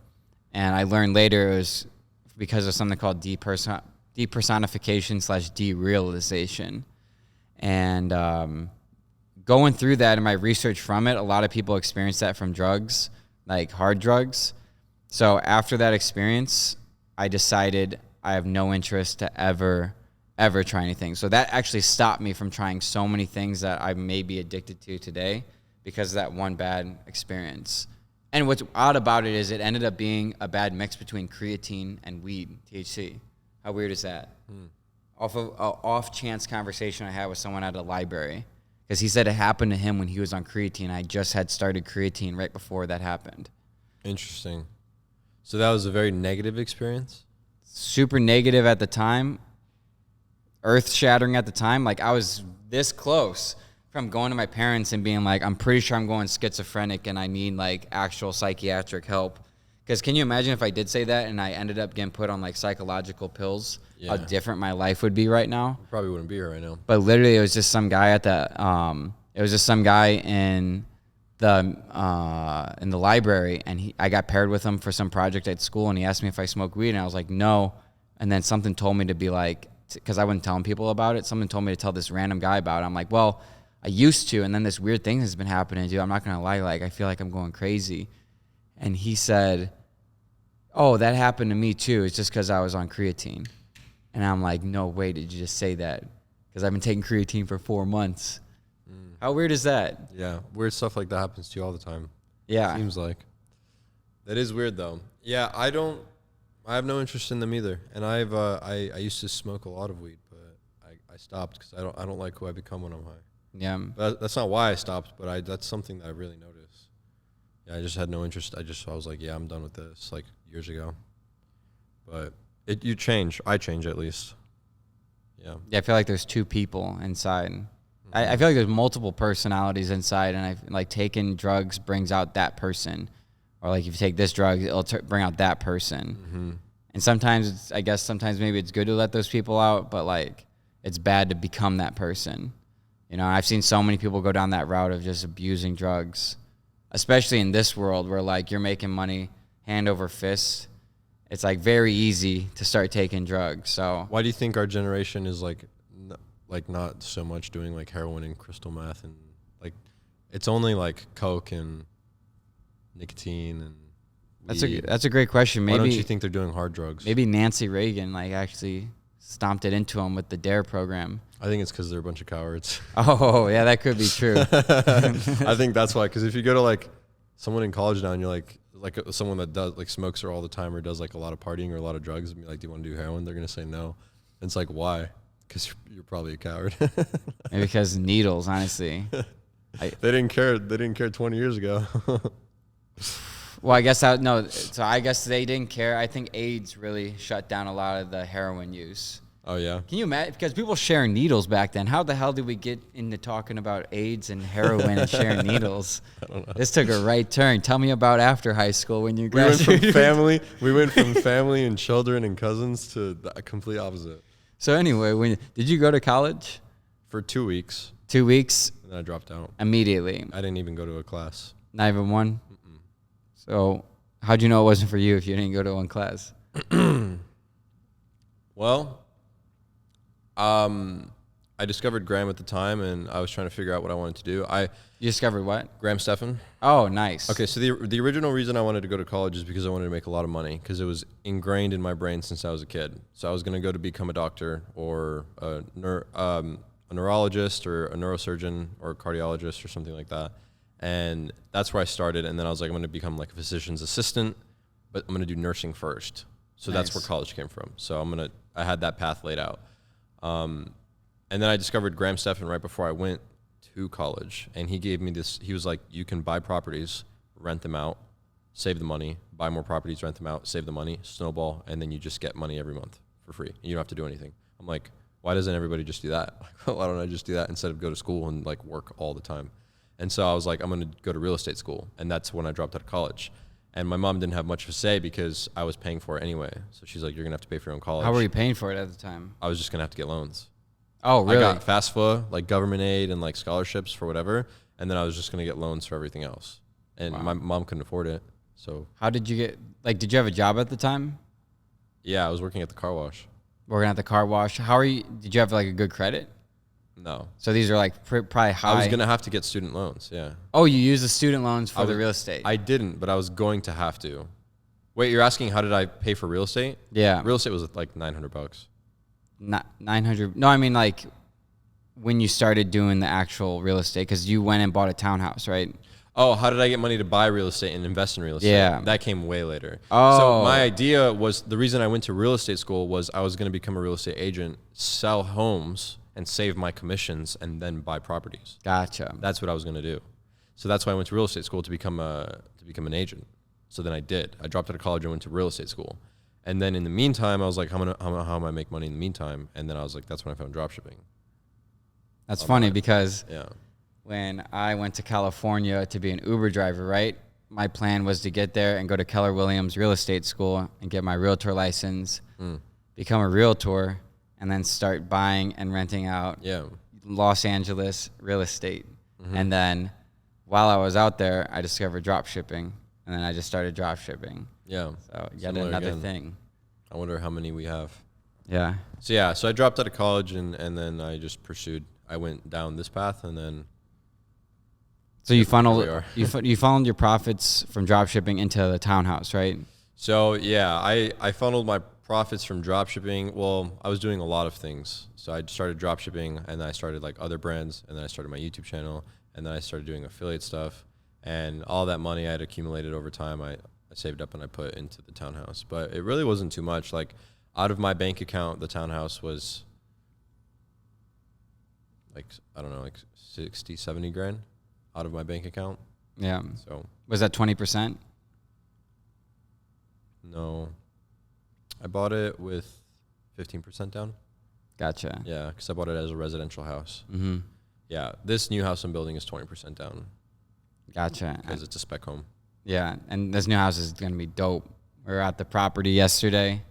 Speaker 1: And I learned later it was because of something called depersonification / derealization. And going through that in my research from it, a lot of people experience that from drugs, like hard drugs. So after that experience, I decided I have no interest to ever try anything. So that actually stopped me from trying so many things that I may be addicted to today because of that one bad experience. And what's odd about it is it ended up being a bad mix between creatine and weed, THC. How weird is that? Off of an off-chance conversation I had with someone at a library. Because he said it happened to him when he was on creatine. I just had started creatine right before that happened.
Speaker 2: Interesting. So that was a very negative experience?
Speaker 1: Super negative at the time. Earth-shattering at the time. Like, I was this close from going to my parents and being like, I'm pretty sure I'm going schizophrenic and I need like actual psychiatric help. Because can you imagine if I did say that and I ended up getting put on like psychological pills, how different my life would be right now?
Speaker 2: You probably wouldn't be here right now.
Speaker 1: But literally it was just some guy in the library, and I got paired with him for some project at school, and he asked me if I smoke weed, and I was like, no. And then something told me to be like, because I wasn't telling people about it, something told me to tell this random guy about it. I'm like, well, I used to, and then this weird thing has been happening, dude. I'm not going to lie, like, I feel like I'm going crazy. And he said, oh, that happened to me too. It's just because I was on creatine. And I'm like, no way, did you just say that? Because I've been taking creatine for 4 months. How weird is that?
Speaker 2: Yeah, weird stuff like that happens to you all the time.
Speaker 1: Yeah.
Speaker 2: Seems like. That is weird, though. Yeah, I have no interest in them either. And I used to smoke a lot of weed, but I stopped because I don't like who I become when I'm high.
Speaker 1: Yeah.
Speaker 2: But that's not why I stopped, but that's something that I really noticed. Yeah, I just had no interest. I was like, yeah, I'm done with this, like years ago. But you change. I change at least. Yeah.
Speaker 1: Yeah, I feel like there's two people inside. Mm-hmm. I feel like there's multiple personalities inside, and like taking drugs brings out that person. or like if you take this drug, it'll bring out that person.
Speaker 2: Mm-hmm.
Speaker 1: And sometimes sometimes maybe it's good to let those people out, but like it's bad to become that person. You know, I've seen so many people go down that route of just abusing drugs, especially in this world where like you're making money hand over fist. It's like very easy to start taking drugs. So
Speaker 2: why do you think our generation is like not so much doing like heroin and crystal meth, and like it's only like coke and nicotine and weed?
Speaker 1: That's a great question. Maybe,
Speaker 2: why don't you think they're doing hard drugs?
Speaker 1: Maybe Nancy Reagan like actually stomped it into them with the DARE program.
Speaker 2: I think it's because they're a bunch of cowards.
Speaker 1: Oh, yeah, that could be true.
Speaker 2: I think that's why. Because if you go to like someone in college now and you're like someone that does like smokes her all the time or does like a lot of partying or a lot of drugs and be like, do you want to do heroin? They're gonna say no. And it's like, why? Because you're probably a coward.
Speaker 1: Maybe because needles, honestly.
Speaker 2: They didn't care. They didn't care 20 years ago.
Speaker 1: Well, I guess no. So I guess they didn't care. I think AIDS really shut down a lot of the heroin use.
Speaker 2: Oh yeah.
Speaker 1: Can you imagine? Because people sharing needles back then. How the hell did we get into talking about AIDS and heroin and sharing needles?
Speaker 2: I don't know.
Speaker 1: This took a right turn. Tell me about after high school when you
Speaker 2: We went
Speaker 1: graduated.
Speaker 2: We went from family and children and cousins to the complete opposite.
Speaker 1: So anyway, did you go to college?
Speaker 2: For 2 weeks.
Speaker 1: 2 weeks?
Speaker 2: And then I dropped out.
Speaker 1: Immediately?
Speaker 2: I didn't even go to a class.
Speaker 1: Not even one?
Speaker 2: Mm-mm.
Speaker 1: So how'd you know it wasn't for you if you didn't go to one class?
Speaker 2: Well, I discovered Graham at the time, and I was trying to figure out what I wanted to do.
Speaker 1: You discovered what?
Speaker 2: Graham Stephan.
Speaker 1: Oh, nice.
Speaker 2: Okay, so the original reason I wanted to go to college is because I wanted to make a lot of money, because it was ingrained in my brain since I was a kid. So I was going to go to become a doctor or a neurologist or a neurosurgeon or a cardiologist or something like that. And that's where I started. And then I was like, I'm going to become like a physician's assistant, but I'm going to do nursing first. So that's where college came from. So I had that path laid out. And then I discovered Graham Stephan right before I went to college. And he gave me this, he was like, you can buy properties, rent them out, save the money, buy more properties, rent them out, save the money, snowball, and then you just get money every month for free. You don't have to do anything. I'm like, why doesn't everybody just do that? Why don't I just do that instead of go to school and like work all the time? And so I was like, I'm going to go to real estate school. And that's when I dropped out of college. And my mom didn't have much of a say because I was paying for it anyway. So she's like, you're going to have to pay for your own college.
Speaker 1: How were you paying for it at the time?
Speaker 2: I was just going to have to get loans.
Speaker 1: Oh, really?
Speaker 2: I got FAFSA, like government aid and like scholarships for whatever. And then I was just going to get loans for everything else. And my mom couldn't afford it. So
Speaker 1: how did you get, like, did you have a job at the time?
Speaker 2: Yeah, I was working at the car wash.
Speaker 1: Working at the car wash. Did you have like a good credit?
Speaker 2: No.
Speaker 1: So these are like probably high.
Speaker 2: I was going to have to get student loans, yeah.
Speaker 1: Oh, you used the student loans for the real estate?
Speaker 2: I didn't, but I was going to have to. Wait, you're asking how did I pay for real estate?
Speaker 1: Yeah.
Speaker 2: Real estate was like $900.
Speaker 1: Not 900. No, I mean like when you started doing the actual real estate, because you went and bought a townhouse, right?
Speaker 2: Oh, how did I get money to buy real estate and invest in real estate?
Speaker 1: Yeah.
Speaker 2: That came way later.
Speaker 1: Oh.
Speaker 2: So my idea was, the reason I went to real estate school was I was going to become a real estate agent, sell homes and save my commissions and then buy properties.
Speaker 1: Gotcha.
Speaker 2: That's what I was going to do. So that's why I went to real estate school to become an agent. So then I did. I dropped out of college and went to real estate school. And then in the meantime, I was like, how am I going to make money in the meantime? And then I was like, that's when I found dropshipping.
Speaker 1: That's funny because
Speaker 2: yeah.
Speaker 1: When I went to California to be an Uber driver, right? My plan was to get there and go to Keller Williams real estate school and get my realtor license, become a realtor, and then start buying and renting out Los Angeles real estate. Mm-hmm. And then while I was out there, I discovered dropshipping, and then I just started dropshipping.
Speaker 2: Yeah.
Speaker 1: So yet another thing.
Speaker 2: I wonder how many we have.
Speaker 1: Yeah.
Speaker 2: So I dropped out of college and then I just pursued. I went down this path and then.
Speaker 1: So you funneled you funneled your profits from dropshipping into the townhouse, right?
Speaker 2: So yeah, I funneled my profits from dropshipping. Well, I was doing a lot of things. So I started dropshipping, and then I started like other brands, and then I started my YouTube channel, and then I started doing affiliate stuff, and all that money I had accumulated over time, I saved up and I put into the townhouse. But it really wasn't too much. Like out of my bank account, the townhouse was like, I don't know, like 60, 70 grand out of my bank account.
Speaker 1: Yeah.
Speaker 2: So
Speaker 1: was that 20%?
Speaker 2: No, I bought it with 15% down.
Speaker 1: Gotcha.
Speaker 2: Yeah, because I bought it as a residential house.
Speaker 1: Mm-hmm.
Speaker 2: Yeah, this new house I'm building is 20% down.
Speaker 1: Gotcha.
Speaker 2: Because it's a spec home.
Speaker 1: Yeah, and this new house is going to be dope. We were at the property yesterday.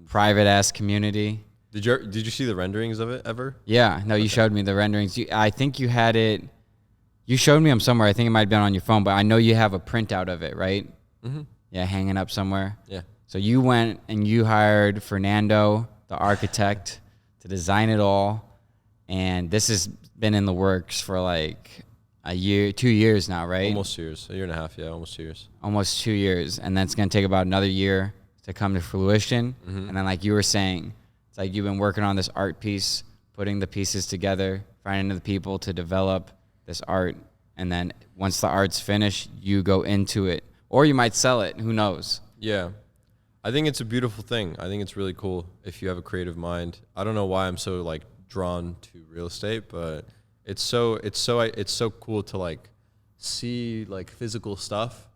Speaker 1: Private ass community.
Speaker 2: Did you see the renderings of it ever?
Speaker 1: Yeah, no, you showed me the renderings. I think you had it. You showed me them somewhere. I think it might have been on your phone, but I know you have a printout of it, right? Mm-hmm. Yeah, hanging up somewhere.
Speaker 2: Yeah.
Speaker 1: So you went and you hired Fernando, the architect, to design it all, and this has been in the works for like a year, 2 years now, right?
Speaker 2: Almost 2 years, a year and a half. Yeah, almost 2 years.
Speaker 1: Almost 2 years, and that's going to take about another year to come to fruition. Mm-hmm. And then, like you were saying, it's like you've been working on this art piece, putting the pieces together, finding the people to develop this art, and then once the art's finished, you go into it, or you might sell it. Who knows?
Speaker 2: Yeah, I think it's a beautiful thing. I think it's really cool if you have a creative mind. I don't know why I'm so like drawn to real estate, but it's so cool to like see like physical stuff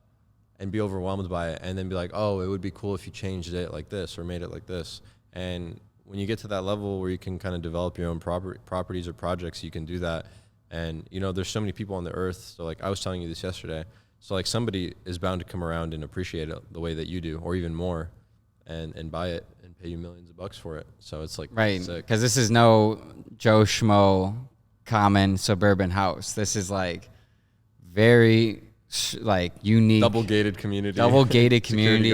Speaker 2: and be overwhelmed by it, and then be like, oh, it would be cool if you changed it like this or made it like this. And when you get to that level where you can kind of develop your own properties or projects, you can do that. And you know, there's so many people on the earth. So like I was telling you this yesterday. So like somebody is bound to come around and appreciate it the way that you do, or even more, and buy it and pay you millions of bucks for it. So it's like,
Speaker 1: right, because this is no Joe Schmo common suburban house. This is like very like unique,
Speaker 2: double gated community.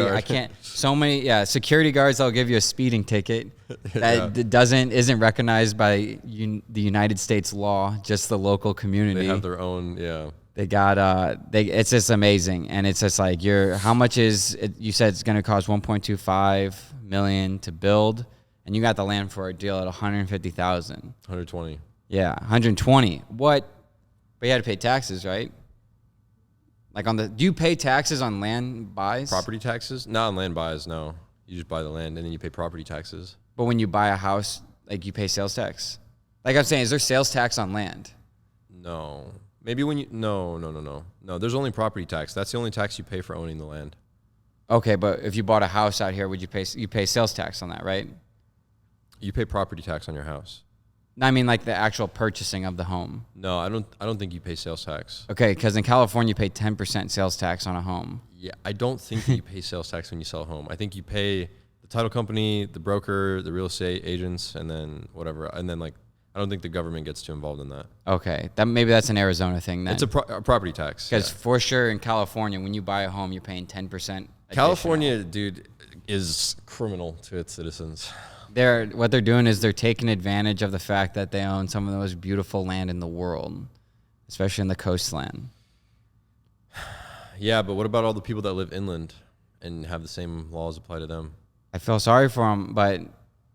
Speaker 1: I can't. So many security guards. They'll give you a speeding ticket that isn't recognized by the United States law. Just the local community.
Speaker 2: They have their own. Yeah.
Speaker 1: They got it's just amazing, and it's just like how much is it? You said it's going to cost 1.25 million to build, and you got the land for a deal at 150,000.
Speaker 2: 120.
Speaker 1: Yeah, 120. What? But you had to pay taxes, right? Like do you pay taxes on land buys?
Speaker 2: Property taxes? Not on land buys, no. You just buy the land and then you pay property taxes.
Speaker 1: But when you buy a house, like you pay sales tax. Like I'm saying, is there sales tax on land?
Speaker 2: No. Maybe when you no. There's only property tax. That's the only tax you pay for owning the land.
Speaker 1: Okay, but if you bought a house out here, would you pay sales tax on that, right?
Speaker 2: You pay property tax on your house.
Speaker 1: No, I mean like the actual purchasing of the home.
Speaker 2: No, I don't think you pay sales tax.
Speaker 1: Okay, because in California you pay 10% sales tax on a home.
Speaker 2: Yeah, I don't think that you pay sales tax when you sell a home. I think you pay the title company, the broker, the real estate agents, and then whatever. And then like I don't think the government gets too involved in that.
Speaker 1: Okay, maybe that's an Arizona thing then.
Speaker 2: It's a property tax.
Speaker 1: Because for sure in California, when you buy a home, you're paying 10%.
Speaker 2: California, dude, is criminal to its citizens.
Speaker 1: What they're doing is they're taking advantage of the fact that they own some of the most beautiful land in the world, especially in the coastland.
Speaker 2: Yeah, but what about all the people that live inland and have the same laws apply to them?
Speaker 1: I feel sorry for them, but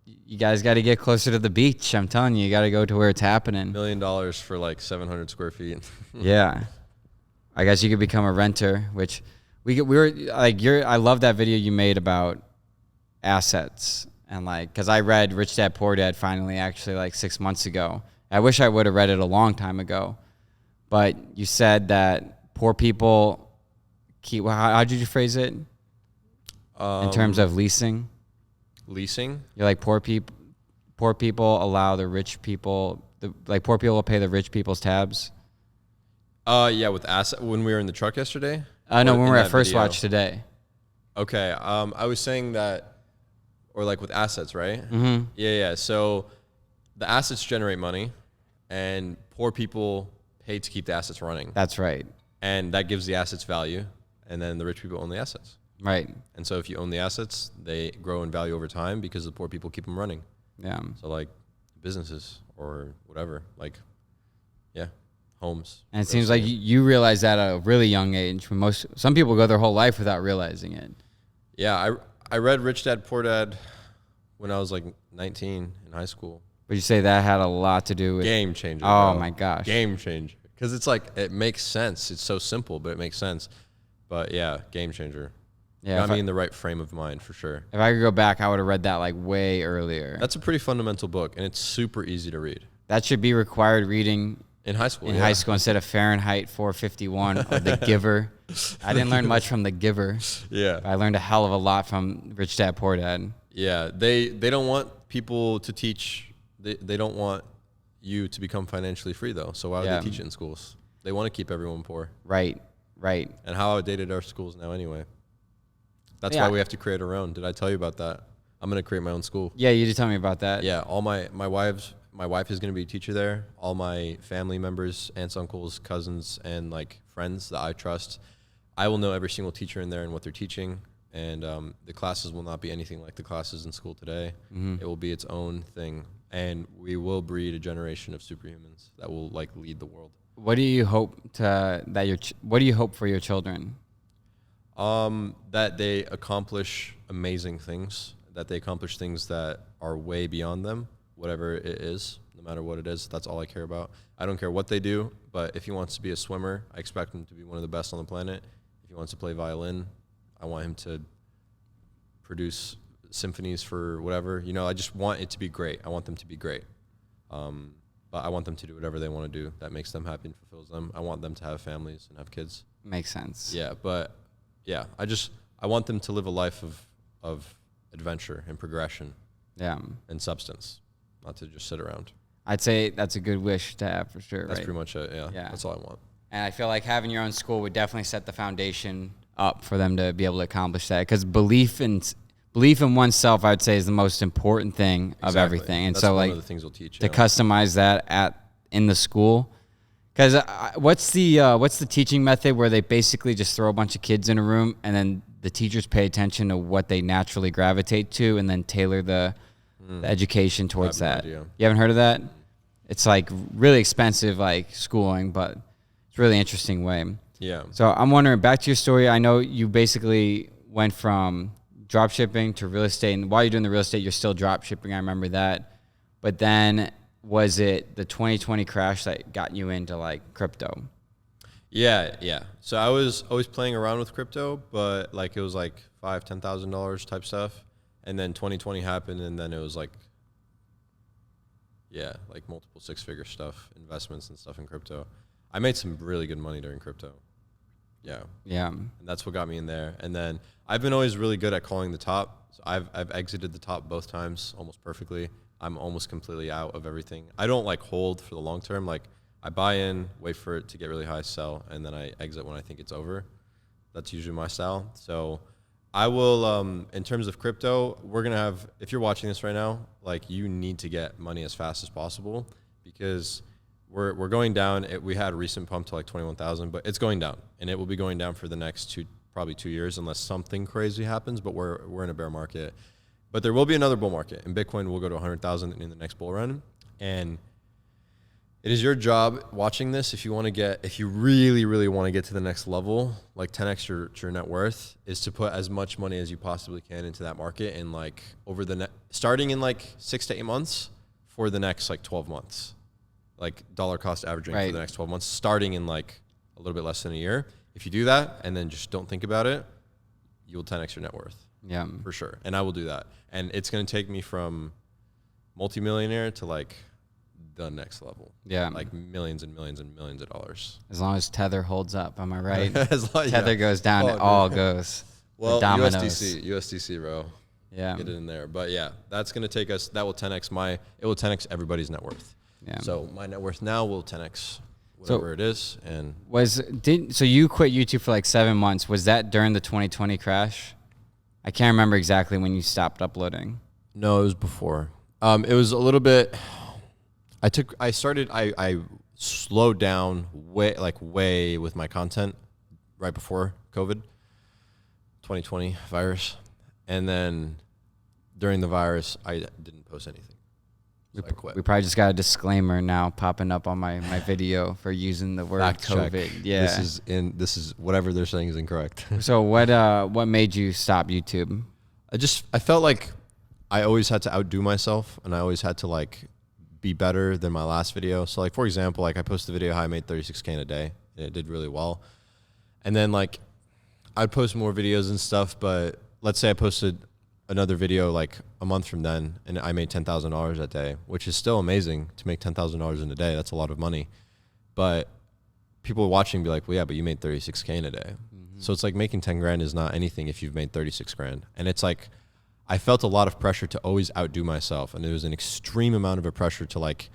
Speaker 1: you guys got to get closer to the beach. I'm telling you, you got to go to where it's happening.
Speaker 2: $1 million for like 700 square feet.
Speaker 1: Yeah. I guess you could become a renter, which we were like, I love that video you made about assets. And like, cause I read Rich Dad Poor Dad finally actually like 6 months ago. I wish I would have read it a long time ago, but you said that poor people how did you phrase it? In terms of leasing?
Speaker 2: Leasing?
Speaker 1: You're like poor people allow the rich people, poor people will pay the rich people's tabs.
Speaker 2: Yeah, with when we were in the truck yesterday?
Speaker 1: No, when we were at First Watch today.
Speaker 2: Okay. I was saying that, or like with assets, right?
Speaker 1: Mm-hmm.
Speaker 2: Yeah. So the assets generate money, and poor people pay to keep the assets running.
Speaker 1: That's right.
Speaker 2: And that gives the assets value, and then the rich people own the assets.
Speaker 1: Right.
Speaker 2: And so if you own the assets, they grow in value over time because the poor people keep them running.
Speaker 1: Yeah.
Speaker 2: So like businesses or whatever, like, yeah, homes.
Speaker 1: And it seems like you realize that at a really young age, when some people go their whole life without realizing it.
Speaker 2: Yeah, I read Rich Dad Poor Dad when I was like 19 in high school.
Speaker 1: Would you say that had a lot to do with
Speaker 2: game changer?
Speaker 1: Oh
Speaker 2: bro.
Speaker 1: My gosh,
Speaker 2: game changer. Because it's like it makes sense. It's so simple, but it makes sense. But yeah, game changer. Yeah, got me in the right frame of mind for sure.
Speaker 1: If I could go back, I would have read that like way earlier.
Speaker 2: That's a pretty fundamental book, and it's super easy to read.
Speaker 1: That should be required reading
Speaker 2: in high school.
Speaker 1: High school instead of Fahrenheit 451 or The Giver. I didn't learn much from The Giver.
Speaker 2: Yeah,
Speaker 1: I learned a hell of a lot from Rich Dad Poor Dad.
Speaker 2: Yeah, they don't want people to teach. They don't want you to become financially free though. So why would they teach it in schools? They want to keep everyone poor.
Speaker 1: Right. Right.
Speaker 2: And how outdated are schools now anyway? That's
Speaker 1: Yeah.
Speaker 2: why we have to create our own. Did I tell you about that? I'm going to create my own school.
Speaker 1: Yeah, you did tell me about that.
Speaker 2: Yeah, all my wife is going to be a teacher there. All my family members, aunts, uncles, cousins, and like friends that I trust, I will know every single teacher in there and what they're teaching. And the classes will not be anything like the classes in school today.
Speaker 1: Mm-hmm.
Speaker 2: It will be its own thing, and we will breed a generation of superhumans that will like lead the world.
Speaker 1: What do you hope what do you hope for your children?
Speaker 2: That they accomplish amazing things, that they accomplish things that are way beyond them, whatever it is, no matter what it is. That's all I care about. I don't care what they do, but if he wants to be a swimmer, I expect him to be one of the best on the planet. If he wants to play violin, I want him to produce symphonies for whatever. You know, I just want it to be great. I want them to be great. But I want them to do whatever they want to do that makes them happy and fulfills them. I want them to have families and have kids.
Speaker 1: Makes sense.
Speaker 2: Yeah, but yeah, I want them to live a life of adventure and progression.
Speaker 1: Yeah.
Speaker 2: And substance, not to just sit around.
Speaker 1: I'd say that's a good wish to have for sure.
Speaker 2: That's
Speaker 1: right?
Speaker 2: pretty much it. Yeah. That's all I want.
Speaker 1: And I feel like having your own school would definitely set the foundation up for them to be able to accomplish that. Because belief in oneself, I would say, is the most important thing of everything. And
Speaker 2: that's
Speaker 1: so,
Speaker 2: one
Speaker 1: like,
Speaker 2: of the things we'll teach
Speaker 1: to customize that in the school. Because what's the teaching method where they basically just throw a bunch of kids in a room and then the teachers pay attention to what they naturally gravitate to and then tailor the education towards that?
Speaker 2: Idea.
Speaker 1: You haven't heard of that? It's like really expensive, like schooling, but it's a really interesting way.
Speaker 2: Yeah.
Speaker 1: So I'm wondering, back to your story, I know you basically went from drop shipping to real estate, and while you're doing the real estate, you're still drop shipping. I remember that. But then was it the 2020 crash that got you into like crypto?
Speaker 2: Yeah. So I was always playing around with crypto, but like it was like $5,000-$10,000 type stuff. And then 2020 happened, and then it was like, yeah, like multiple six-figure stuff, investments and stuff in crypto. I made some really good money during crypto. Yeah. And that's what got me in there. And then I've been always really good at calling the top. So I've exited the top both times almost perfectly. I'm almost completely out of everything. I don't like hold for the long term. Like I buy in, wait for it to get really high, sell, and then I exit when I think it's over. That's usually my style. So I will, in terms of crypto, we're going to have, if you're watching this right now, like you need to get money as fast as possible because we're going down. We had a recent pump to like 21,000, but it's going down, and it will be going down for the next probably 2 years unless something crazy happens, but we're in a bear market. But there will be another bull market, and Bitcoin will go to 100,000 in the next bull run. And it is your job watching this, if you really, really want to get to the next level, like 10x your net worth, is to put as much money as you possibly can into that market, and like starting in like 6 to 8 months for the next like 12 months, like dollar cost averaging for the next 12 months, starting in like a little bit less than a year. If you do that and then just don't think about it, you will 10x your net worth.
Speaker 1: Yeah,
Speaker 2: for sure. And I will do that. And it's going to take me from multimillionaire to like the next level.
Speaker 1: Yeah.
Speaker 2: Like millions and millions and millions of dollars.
Speaker 1: As long as Tether holds up, am I right?
Speaker 2: Tether
Speaker 1: Tether goes down, it all goes.
Speaker 2: Well,
Speaker 1: dominoes.
Speaker 2: USDC, bro.
Speaker 1: Yeah.
Speaker 2: Get it in there. But yeah, that's going to take us, that will 10x it will 10x everybody's net worth.
Speaker 1: Yeah.
Speaker 2: So my net worth now will 10x whatever it is. And
Speaker 1: so you quit YouTube for like 7 months. Was that during the 2020 crash? I can't remember exactly when you stopped uploading.
Speaker 2: No, it was before. It was a little bit. I slowed down way with my content right before COVID, 2020 virus, and then during the virus, I didn't post anything. So I quit.
Speaker 1: We probably just got a disclaimer now popping up on my video for using the word
Speaker 2: Fact
Speaker 1: COVID.
Speaker 2: check.
Speaker 1: Yeah,
Speaker 2: this is whatever they're saying is incorrect.
Speaker 1: So what made you stop YouTube?
Speaker 2: I felt like I always had to outdo myself, and I always had to like be better than my last video. So like, for example, like I posted a video how I made 36K in a day, and it did really well. And then like I'd post more videos and stuff, but let's say I posted another video like a month from then and I made $10,000 that day, which is still amazing to make $10,000 in a day. That's a lot of money. But people watching be like, well, yeah, but you made 36K in a day. Mm-hmm. So it's like making 10 grand is not anything if you've made 36 grand. And it's like, I felt a lot of pressure to always outdo myself. And it was an extreme amount of a pressure to like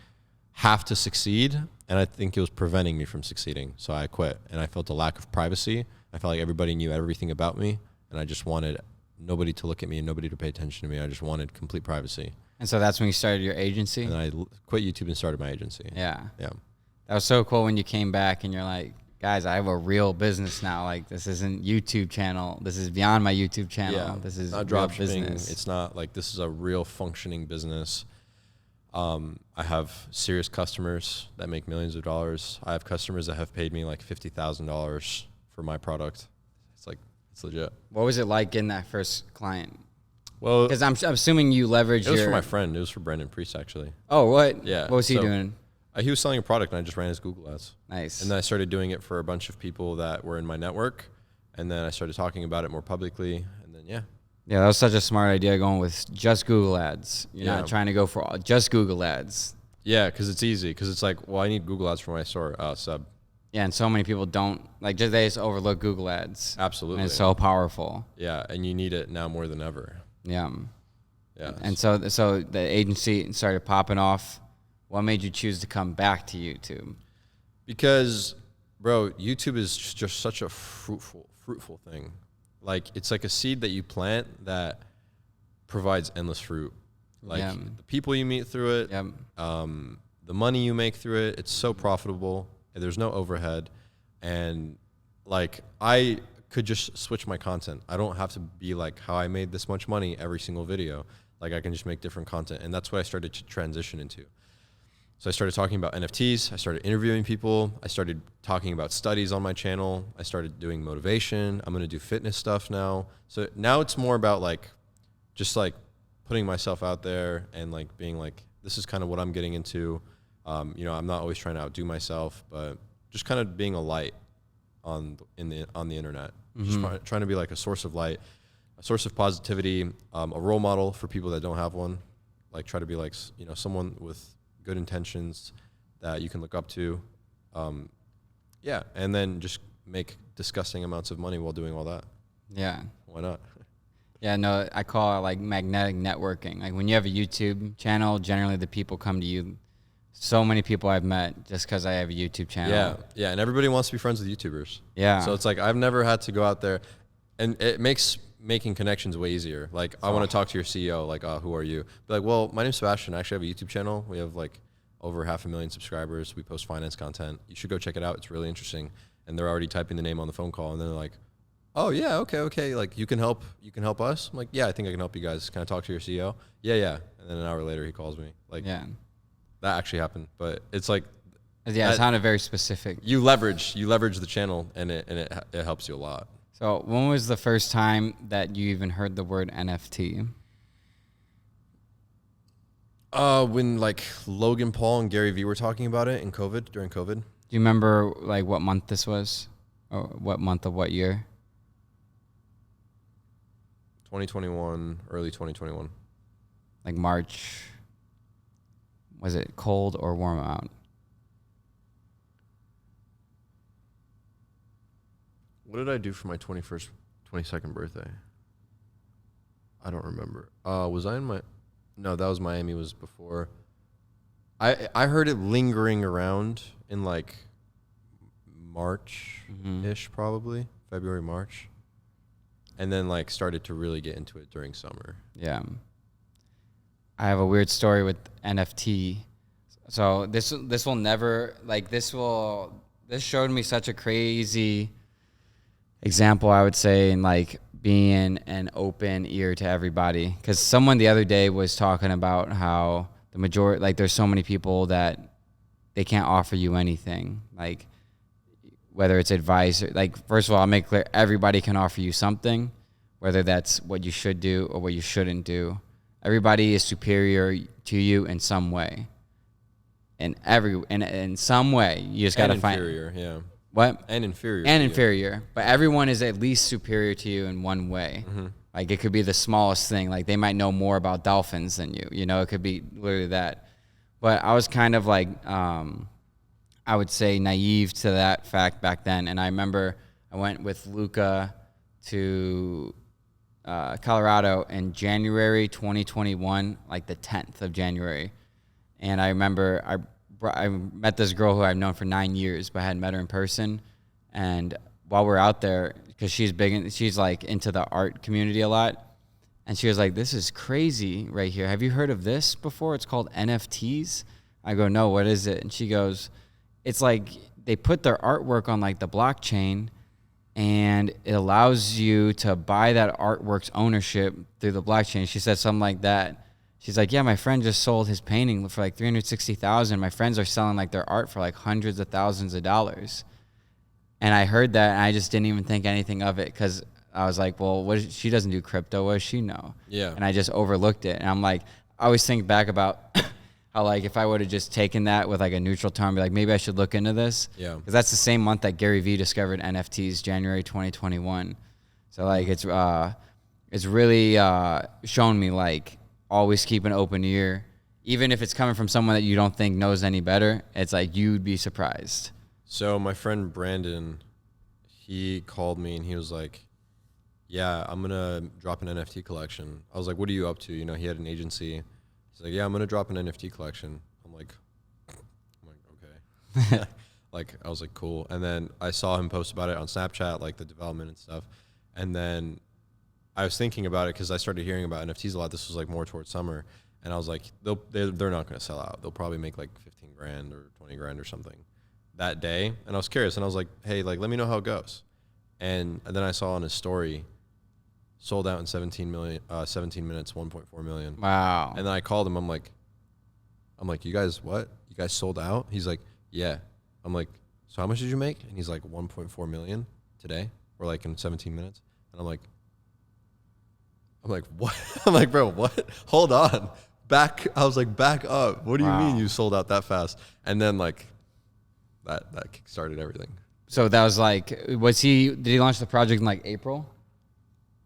Speaker 2: have to succeed. And I think it was preventing me from succeeding. So I quit, and I felt a lack of privacy. I felt like everybody knew everything about me, and I just wanted nobody to look at me and nobody to pay attention to me. I just wanted complete privacy.
Speaker 1: And so that's when you started your agency?
Speaker 2: And I quit YouTube and started my agency.
Speaker 1: Yeah.
Speaker 2: Yeah.
Speaker 1: That was so cool when you came back and you're like, guys, I have a real business now. Like, this isn't YouTube channel. This is beyond my YouTube channel.
Speaker 2: Yeah.
Speaker 1: This is
Speaker 2: not
Speaker 1: real
Speaker 2: dropshipping.
Speaker 1: business.
Speaker 2: It's not like, this is a real functioning business. I have serious customers that make millions of dollars. I have customers that have paid me like $50,000 for my product. It's like, it's legit.
Speaker 1: What was it like getting that first client?
Speaker 2: Well,
Speaker 1: Because I'm assuming you leveraged
Speaker 2: it was for my friend. It was for Brandon Priest, actually.
Speaker 1: Oh, what?
Speaker 2: Yeah.
Speaker 1: What was he doing?
Speaker 2: He was selling a product, and I just ran his Google ads.
Speaker 1: Nice.
Speaker 2: And then I started doing it for a bunch of people that were in my network. And then I started talking about it more publicly. And then, yeah.
Speaker 1: Yeah, that was such a smart idea going with just Google ads. You're not trying to go for just Google ads.
Speaker 2: Yeah, because it's easy. Because it's like, well, I need Google ads for my store, sub.
Speaker 1: Yeah, and so many people don't, like, they just overlook Google ads.
Speaker 2: Absolutely.
Speaker 1: And it's so powerful.
Speaker 2: Yeah, and you need it now more than ever.
Speaker 1: Yeah.
Speaker 2: Yeah.
Speaker 1: And so the agency started popping off. What made you choose to come back to YouTube?
Speaker 2: Because, bro, YouTube is just such a fruitful thing. Like, it's like a seed that you plant that provides endless fruit. Like, the people you meet through it, the money you make through it, it's so profitable. And there's no overhead. And, like, I could just switch my content. I don't have to be like how I made this much money every single video. Like, I can just make different content. And that's what I started to transition into. So I started talking about NFTs. I started interviewing people. I started talking about studies on my channel. I started doing motivation. I'm going to do fitness stuff now. So now it's more about like, just like putting myself out there and like being like, this is kind of what I'm getting into. You know, I'm not always trying to outdo myself, but just kind of being a light on the internet. Mm-hmm. Just trying to be like a source of light, a source of positivity, a role model for people that don't have one. Like, try to be like, you know, someone with good intentions that you can look up to. Yeah. And then just make disgusting amounts of money while doing all that.
Speaker 1: Yeah.
Speaker 2: Why not?
Speaker 1: Yeah, no, I call it like magnetic networking. Like, when you have a YouTube channel, generally the people come to you. So many people I've met just because I have a YouTube channel.
Speaker 2: Yeah. Yeah. And everybody wants to be friends with YouTubers.
Speaker 1: Yeah.
Speaker 2: So it's like, I've never had to go out there, and it makes making connections way easier. Like, I want to talk to your CEO. Like, who are you? Be like, well, my name's Sebastian. I actually have a YouTube channel. We have like over 500,000 subscribers. We post finance content. You should go check it out. It's really interesting. And they're already typing the name on the phone call, and then they're like, oh yeah, okay. Like, you can help us. I'm like, yeah, I think I can help you guys. Can I talk to your CEO? Yeah. And then an hour later he calls me. Like, yeah, that actually happened. But it's like,
Speaker 1: yeah, it sounded very specific.
Speaker 2: You leverage the channel, and it helps you a lot.
Speaker 1: So when was the first time that you even heard the word NFT?
Speaker 2: When like Logan Paul and Gary Vee were talking about it during COVID.
Speaker 1: Do you remember like what month this was? Or what month of what year?
Speaker 2: 2021, early 2021.
Speaker 1: Like March. Was it cold or warm out?
Speaker 2: What did I do for my 22nd birthday? I don't remember. Was I in my... No, that was Miami, was before. I heard it lingering around in like March-ish, probably. February, March. And then like started to really get into it during summer.
Speaker 1: Yeah. I have a weird story with NFT. So this will never... Like, this showed me such a crazy example, I would say, in like being an open ear to everybody. Because someone the other day was talking about how the majority, like, there's so many people that they can't offer you anything, like whether it's advice or, like, first of all, I'll make clear, everybody can offer you something, whether that's what you should do or what you shouldn't do. Everybody is superior to you in some way. In some way, you just got to find
Speaker 2: inferior, yeah.
Speaker 1: What?
Speaker 2: And inferior.
Speaker 1: And inferior. But everyone is at least superior to you in one way. Mm-hmm. Like, it could be the smallest thing. Like, they might know more about dolphins than you. You know, it could be literally that. But I was kind of like, I would say, naive to that fact back then. And I remember I went with Luca to Colorado in January 2021, like the 10th of January. And I remember I I met this girl who I've known for 9 years, but I hadn't met her in person. And while we're out there, because she's like into the art community a lot, and she was like, "This is crazy right here. Have you heard of this before? It's called NFTs." I go, "No, what is it?" And she goes, "It's like they put their artwork on like the blockchain, and it allows you to buy that artwork's ownership through the blockchain." She said something like that. She's like, "Yeah, my friend just sold his painting for like $360,000. My friends are selling like their art for like hundreds of thousands of dollars." And I heard that, and I just didn't even think anything of it because I was like, well, she doesn't do crypto. What does she know?
Speaker 2: Yeah.
Speaker 1: And I just overlooked it. And I'm like, I always think back about how, like, if I would have just taken that with like a neutral tone, be like, maybe I should look into this.
Speaker 2: Yeah.
Speaker 1: Because that's the same month that Gary Vee discovered NFTs, January 2021. So like, it's really shown me like always keep an open ear, even if it's coming from someone that you don't think knows any better. It's like you'd be surprised.
Speaker 2: So my friend Brandon, he called me and he was like, "Yeah, I'm going to drop an NFT collection." I was like, "What are you up to?" You know, he had an agency. He's like, "Yeah, I'm going to drop an NFT collection." I'm like, okay. Like, I was like, cool. And then I saw him post about it on Snapchat, like the development and stuff. And then I was thinking about it because I started hearing about NFTs a lot. This was like more towards summer. And I was like, they're not going to sell out. They'll probably make like 15 grand or 20 grand or something that day. And I was curious. And I was like, hey, like, let me know how it goes. And then I saw on his story, sold out in 17 minutes, 1.4 million.
Speaker 1: Wow.
Speaker 2: And then I called him. I'm like, you guys, what? You guys sold out? He's like, yeah. I'm like, so how much did you make? And he's like, 1.4 million today, or like in 17 minutes. And I'm like, what? I'm like, bro, what? Hold on. I was like, back up. What do you mean you sold out that fast? And then like that kickstarted everything.
Speaker 1: So that was like, did he launch the project in like April?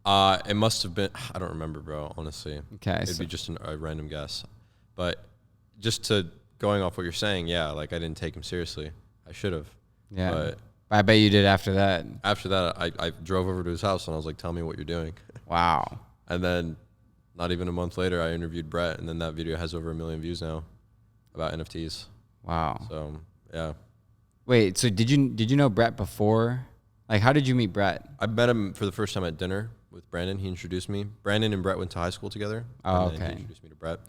Speaker 2: It must have been, I don't remember, bro, honestly.
Speaker 1: Okay.
Speaker 2: It'd be just a random guess. But just going off what you're saying, yeah, like I didn't take him seriously. I should have.
Speaker 1: Yeah.
Speaker 2: But
Speaker 1: I bet you did after that.
Speaker 2: after that, I drove over to his house and I was like, tell me what you're doing.
Speaker 1: Wow.
Speaker 2: And then not even a month later, I interviewed Brett, and then that video has over 1 million views now about NFTs.
Speaker 1: Wow.
Speaker 2: So, yeah.
Speaker 1: Wait, so did you know Brett before? Like, how did you meet Brett?
Speaker 2: I met him for the first time at dinner with Brandon. He introduced me. Brandon and Brett went to high school together.
Speaker 1: Oh,
Speaker 2: and then
Speaker 1: okay.
Speaker 2: He introduced me to Brett.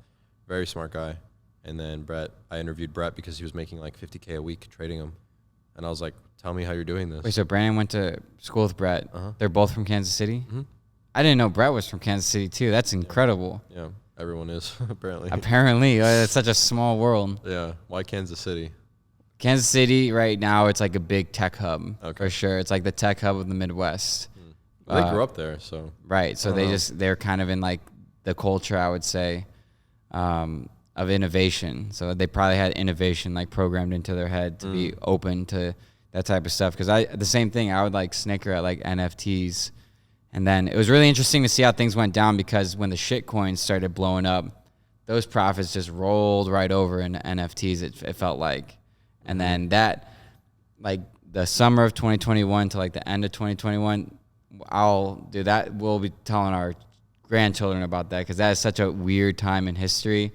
Speaker 2: Very smart guy. And then I interviewed Brett because he was making like $50K a week trading them. And I was like, tell me how you're doing this.
Speaker 1: Wait, so Brandon went to school with Brett.
Speaker 2: Uh-huh.
Speaker 1: They're both from Kansas City?
Speaker 2: Mm-hmm.
Speaker 1: I didn't know Brett was from Kansas City, too. That's incredible.
Speaker 2: Yeah, everyone is, apparently.
Speaker 1: Apparently. It's such a small world.
Speaker 2: Yeah. Why Kansas City?
Speaker 1: Kansas City right now, it's like a big tech hub,
Speaker 2: Okay.
Speaker 1: for sure. It's like the tech hub of the Midwest.
Speaker 2: Well, they grew up there, so.
Speaker 1: Right. So they're kind of in like the culture, I would say, of innovation. So they probably had innovation like programmed into their head to be open to that type of stuff. Because the same thing, I would like snicker at like NFTs. And then it was really interesting to see how things went down because when the shit coins started blowing up, those profits just rolled right over into NFTs, it felt like. And then that, like the summer of 2021 to like the end of 2021, we'll be telling our grandchildren about that because that is such a weird time in history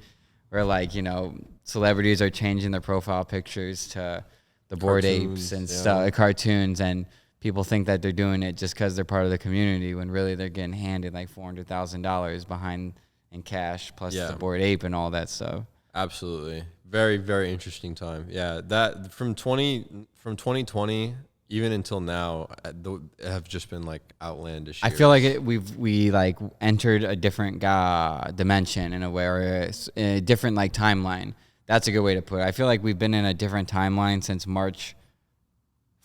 Speaker 1: where like, you know, celebrities are changing their profile pictures to the Bored Apes and stuff, cartoons, and people think that they're doing it just because they're part of the community when really they're getting handed like $400,000 behind in cash plus the Bored Ape and all that stuff.
Speaker 2: Absolutely. Very, very interesting time. Yeah, that from 2020 even until now have just been like outlandish years.
Speaker 1: I feel like we like entered a different dimension in a way, or a different like timeline. That's a good way to put it. I feel like we've been in a different timeline since March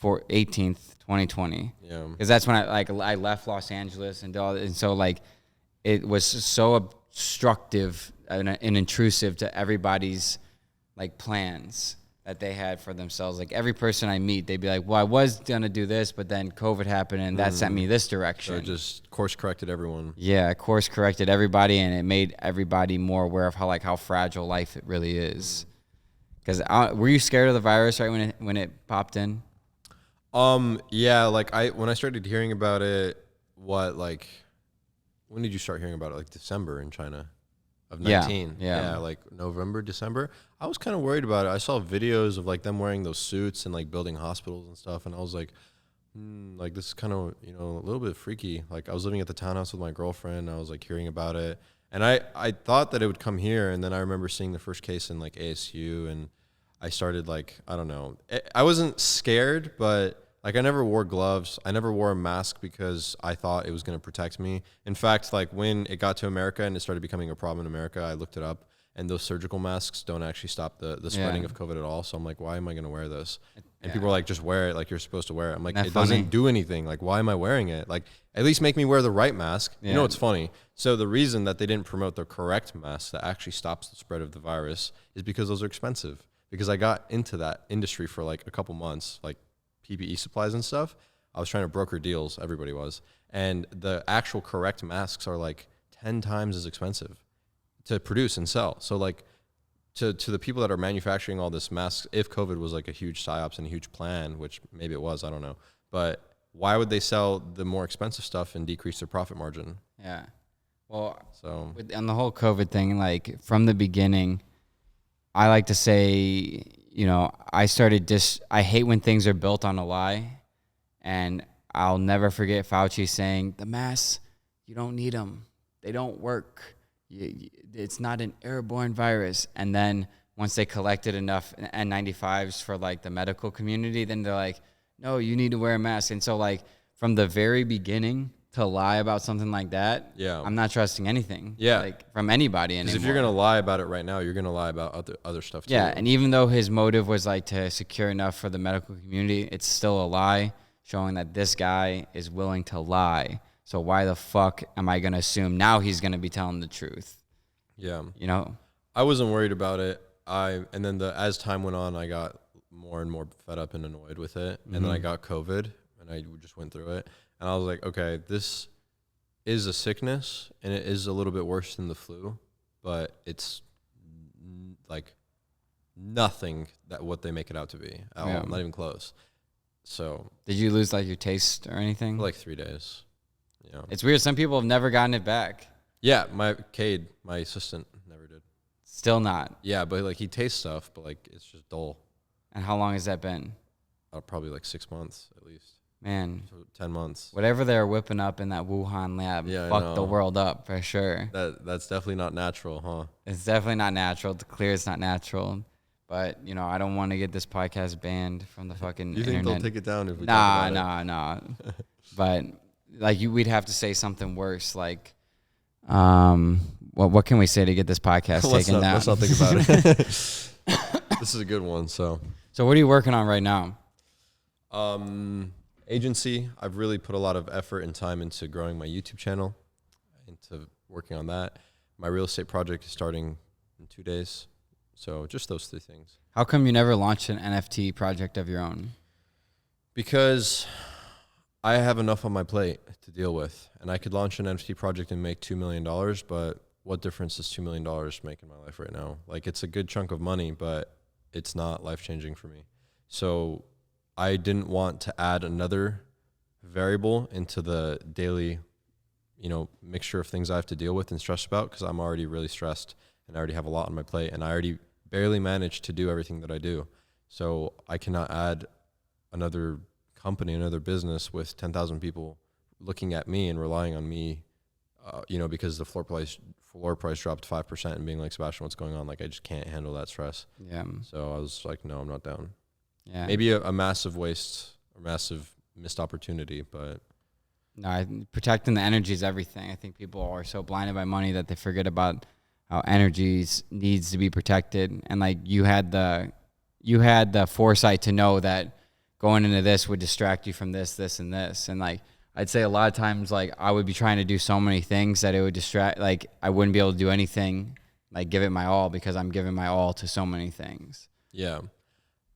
Speaker 1: 18th, 2020. Yeah. Because that's when I left Los Angeles and so like it was so obstructive and intrusive to everybody's like plans that they had for themselves. Like every person I meet, they'd be like, well, I was going to do this, but then COVID happened and that sent me this direction.
Speaker 2: So it just course corrected everyone.
Speaker 1: Yeah, course corrected everybody, and it made everybody more aware of how fragile life it really is. Because were you scared of the virus right when it popped in?
Speaker 2: Yeah, like when I started hearing about it, when did you start hearing about it? Like December in China of
Speaker 1: Yeah,
Speaker 2: 19.
Speaker 1: yeah.
Speaker 2: Like November, December. I was kind of worried about it. I saw videos of like them wearing those suits and like building hospitals and stuff, and I was like, like this is kind of, you know, a little bit freaky. Like I was living at the townhouse with my girlfriend. I was like hearing about it, and I thought that it would come here, and then I remember seeing the first case in like ASU, and I started like, I don't know. I wasn't scared, but like I never wore gloves. I never wore a mask because I thought it was going to protect me. In fact, like when it got to America and it started becoming a problem in America, I looked it up, and those surgical masks don't actually stop the spreading of COVID at all. So I'm like, why am I going to wear this? And people are like, just wear it like you're supposed to wear it. I'm like, it doesn't do anything. Like, why am I wearing it? Like, at least make me wear the right mask. You know what's funny? So the reason that they didn't promote the correct mask that actually stops the spread of the virus is because those are expensive. Because I got into that industry for like a couple months, like PPE supplies and stuff. I was trying to broker deals. Everybody was. And the actual correct masks are like 10 times as expensive to produce and sell. So like to the people that are manufacturing all this masks, if COVID was like a huge psyops and a huge plan, which maybe it was, I don't know. But why would they sell the more expensive stuff and decrease their profit margin?
Speaker 1: Yeah. Well,
Speaker 2: so
Speaker 1: on the whole COVID thing, like from the beginning, I like to say, you know, I hate when things are built on a lie. And I'll never forget Fauci saying, the masks, you don't need them. They don't work. It's not an airborne virus. And then once they collected enough N95s for like the medical community, then they're like, no, you need to wear a mask. And so like from the very beginning to lie about something like that, I'm not trusting anything like from anybody anymore.
Speaker 2: Because if you're going to lie about it right now, you're going to lie about other stuff too.
Speaker 1: Yeah, and even though his motive was like to secure enough for the medical community, it's still a lie, showing that this guy is willing to lie. So why the fuck am I going to assume now he's going to be telling the truth?
Speaker 2: Yeah.
Speaker 1: You know?
Speaker 2: I wasn't worried about it. And then as time went on, I got more and more fed up and annoyed with it. And then I got COVID, and I just went through it. And I was like, okay, this is a sickness, and it is a little bit worse than the flu, but it's like nothing that what they make it out to be. Not even close. So
Speaker 1: did you lose like your taste or anything?
Speaker 2: For like 3 days. Yeah.
Speaker 1: It's weird. Some people have never gotten it back.
Speaker 2: Yeah, Cade, my assistant, never did.
Speaker 1: Still not.
Speaker 2: Yeah, but like he tastes stuff, but like it's just dull.
Speaker 1: And how long has that been?
Speaker 2: Probably like 6 months at least.
Speaker 1: Man,
Speaker 2: so 10 months.
Speaker 1: Whatever they're whipping up in that Wuhan lab, fucked the world up for sure.
Speaker 2: That's definitely not natural, huh?
Speaker 1: It's definitely not natural. It's clear it's not natural. But, you know, I don't want to get this podcast banned from the fucking internet.
Speaker 2: You think they'll take it down if we talk about it?
Speaker 1: Nah. But, like, we'd have to say something worse. Like, what can we say to get this podcast taken down?
Speaker 2: Let's not think about it. This is a good one, So
Speaker 1: what are you working on right now?
Speaker 2: Agency. I've really put a lot of effort and time into growing my YouTube channel, into working on that. My real estate project is starting in 2 days. So just those 3 things.
Speaker 1: How come you never launched an NFT project of your own?
Speaker 2: Because I have enough on my plate to deal with, and I could launch an NFT project and make $2 million, but what difference does $2 million make in my life right now? Like, it's a good chunk of money, but it's not life-changing for me. So I didn't want to add another variable into the daily, you know, mixture of things I have to deal with and stress about, because I'm already really stressed and I already have a lot on my plate, and I already barely manage to do everything that I do. So I cannot add another company, another business with 10,000 people looking at me and relying on me, you know, because the floor price dropped 5% and being like, Sebastian, what's going on? Like, I just can't handle that stress.
Speaker 1: Yeah.
Speaker 2: So I was like, no, I'm not down.
Speaker 1: Yeah.
Speaker 2: Maybe a massive waste or massive missed opportunity, but
Speaker 1: no, protecting the energy is everything. I think people are so blinded by money that they forget about how energy needs to be protected. And like you had the foresight to know that going into this would distract you from this, and this. And like I'd say a lot of times, like I would be trying to do so many things that it would distract. Like I wouldn't be able to do anything, like give it my all, because I'm giving my all to so many things.
Speaker 2: Yeah.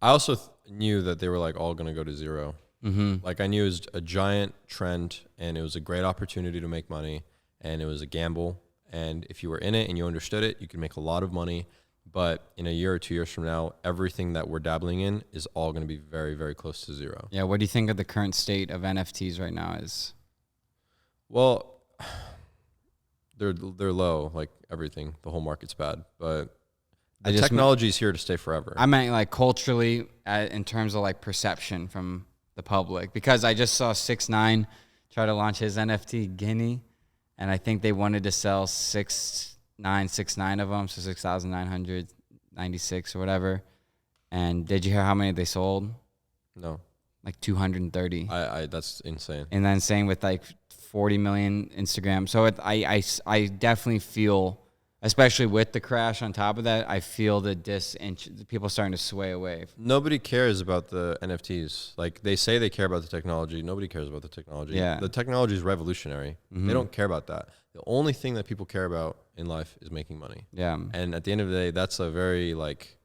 Speaker 2: I also knew that they were like all going to go to zero.
Speaker 1: Mm-hmm.
Speaker 2: Like I knew it was a giant trend, and it was a great opportunity to make money, and it was a gamble. And if you were in it and you understood it, you could make a lot of money. But in a year or 2 years from now, everything that we're dabbling in is all going to be very, very close to zero.
Speaker 1: Yeah. What do you think of the current state of NFTs right now is?
Speaker 2: Well, they're low, like everything. The whole market's bad, but the
Speaker 1: I just
Speaker 2: technology is here to stay forever.
Speaker 1: I meant like culturally, in terms of like perception from the public, because I just saw 6ix9ine try to launch his NFT Guinea, and I think they wanted to sell 6,969 of them, so 6,996 or whatever. And did you hear how many they sold?
Speaker 2: No,
Speaker 1: Like 230.
Speaker 2: I that's insane.
Speaker 1: And then same with like 40 million Instagram. So I definitely feel, especially with the crash on top of that, I feel the people starting to sway away.
Speaker 2: Nobody cares about the NFTs. Like they say they care about the technology. Nobody cares about the technology.
Speaker 1: Yeah.
Speaker 2: The technology is revolutionary. They don't care about that. The only thing that people care about in life is making money.
Speaker 1: Yeah.
Speaker 2: And at the end of the day, that's a very like,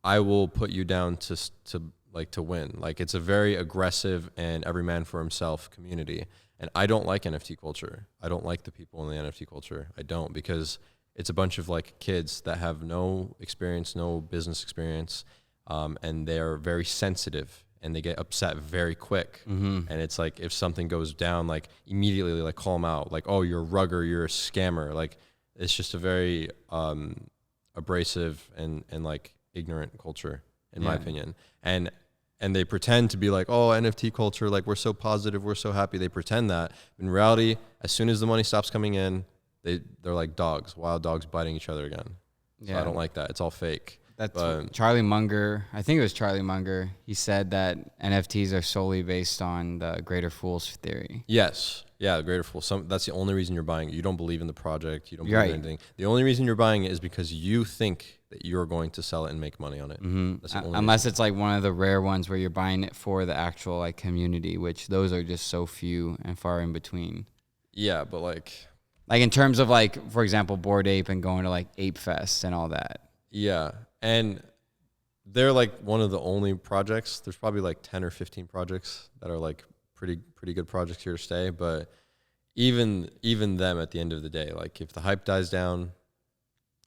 Speaker 2: I will put you down to win. Like it's a very aggressive and every man for himself community. And I don't like NFT culture. I don't like the people in the NFT culture. I don't, because it's a bunch of like kids that have no experience, no business experience, and they're very sensitive and they get upset very quick. And it's like if something goes down, like immediately like call them out, like, oh, you're a rugger, you're a scammer. Like it's just a very abrasive and like ignorant culture, in my opinion. And they pretend to be like, oh, NFT culture, like we're so positive, we're so happy. They pretend that. In reality, as soon as the money stops coming in, they're like dogs, wild dogs biting each other again. So I don't like that. It's all fake.
Speaker 1: That's Charlie Munger. I think it was Charlie Munger. He said that NFTs are solely based on the greater fool's theory.
Speaker 2: Yes. Yeah, the greater fool. That's the only reason you're buying it. You don't believe in the project. You don't believe in
Speaker 1: Right.
Speaker 2: anything. The only reason you're buying it is because you think that you're going to sell it and make money on it. That's the only
Speaker 1: Unless it's like one of the rare ones where you're buying it for the actual like community, which those are just so few and far in between.
Speaker 2: Yeah, but like
Speaker 1: in terms of like, for example, Bored Ape and going to like Ape Fest and all that.
Speaker 2: yeah. And they're like one of the only projects. There's probably like 10 or 15 projects that are like pretty good projects here to stay. But even them at the end of the day, like if the hype dies down,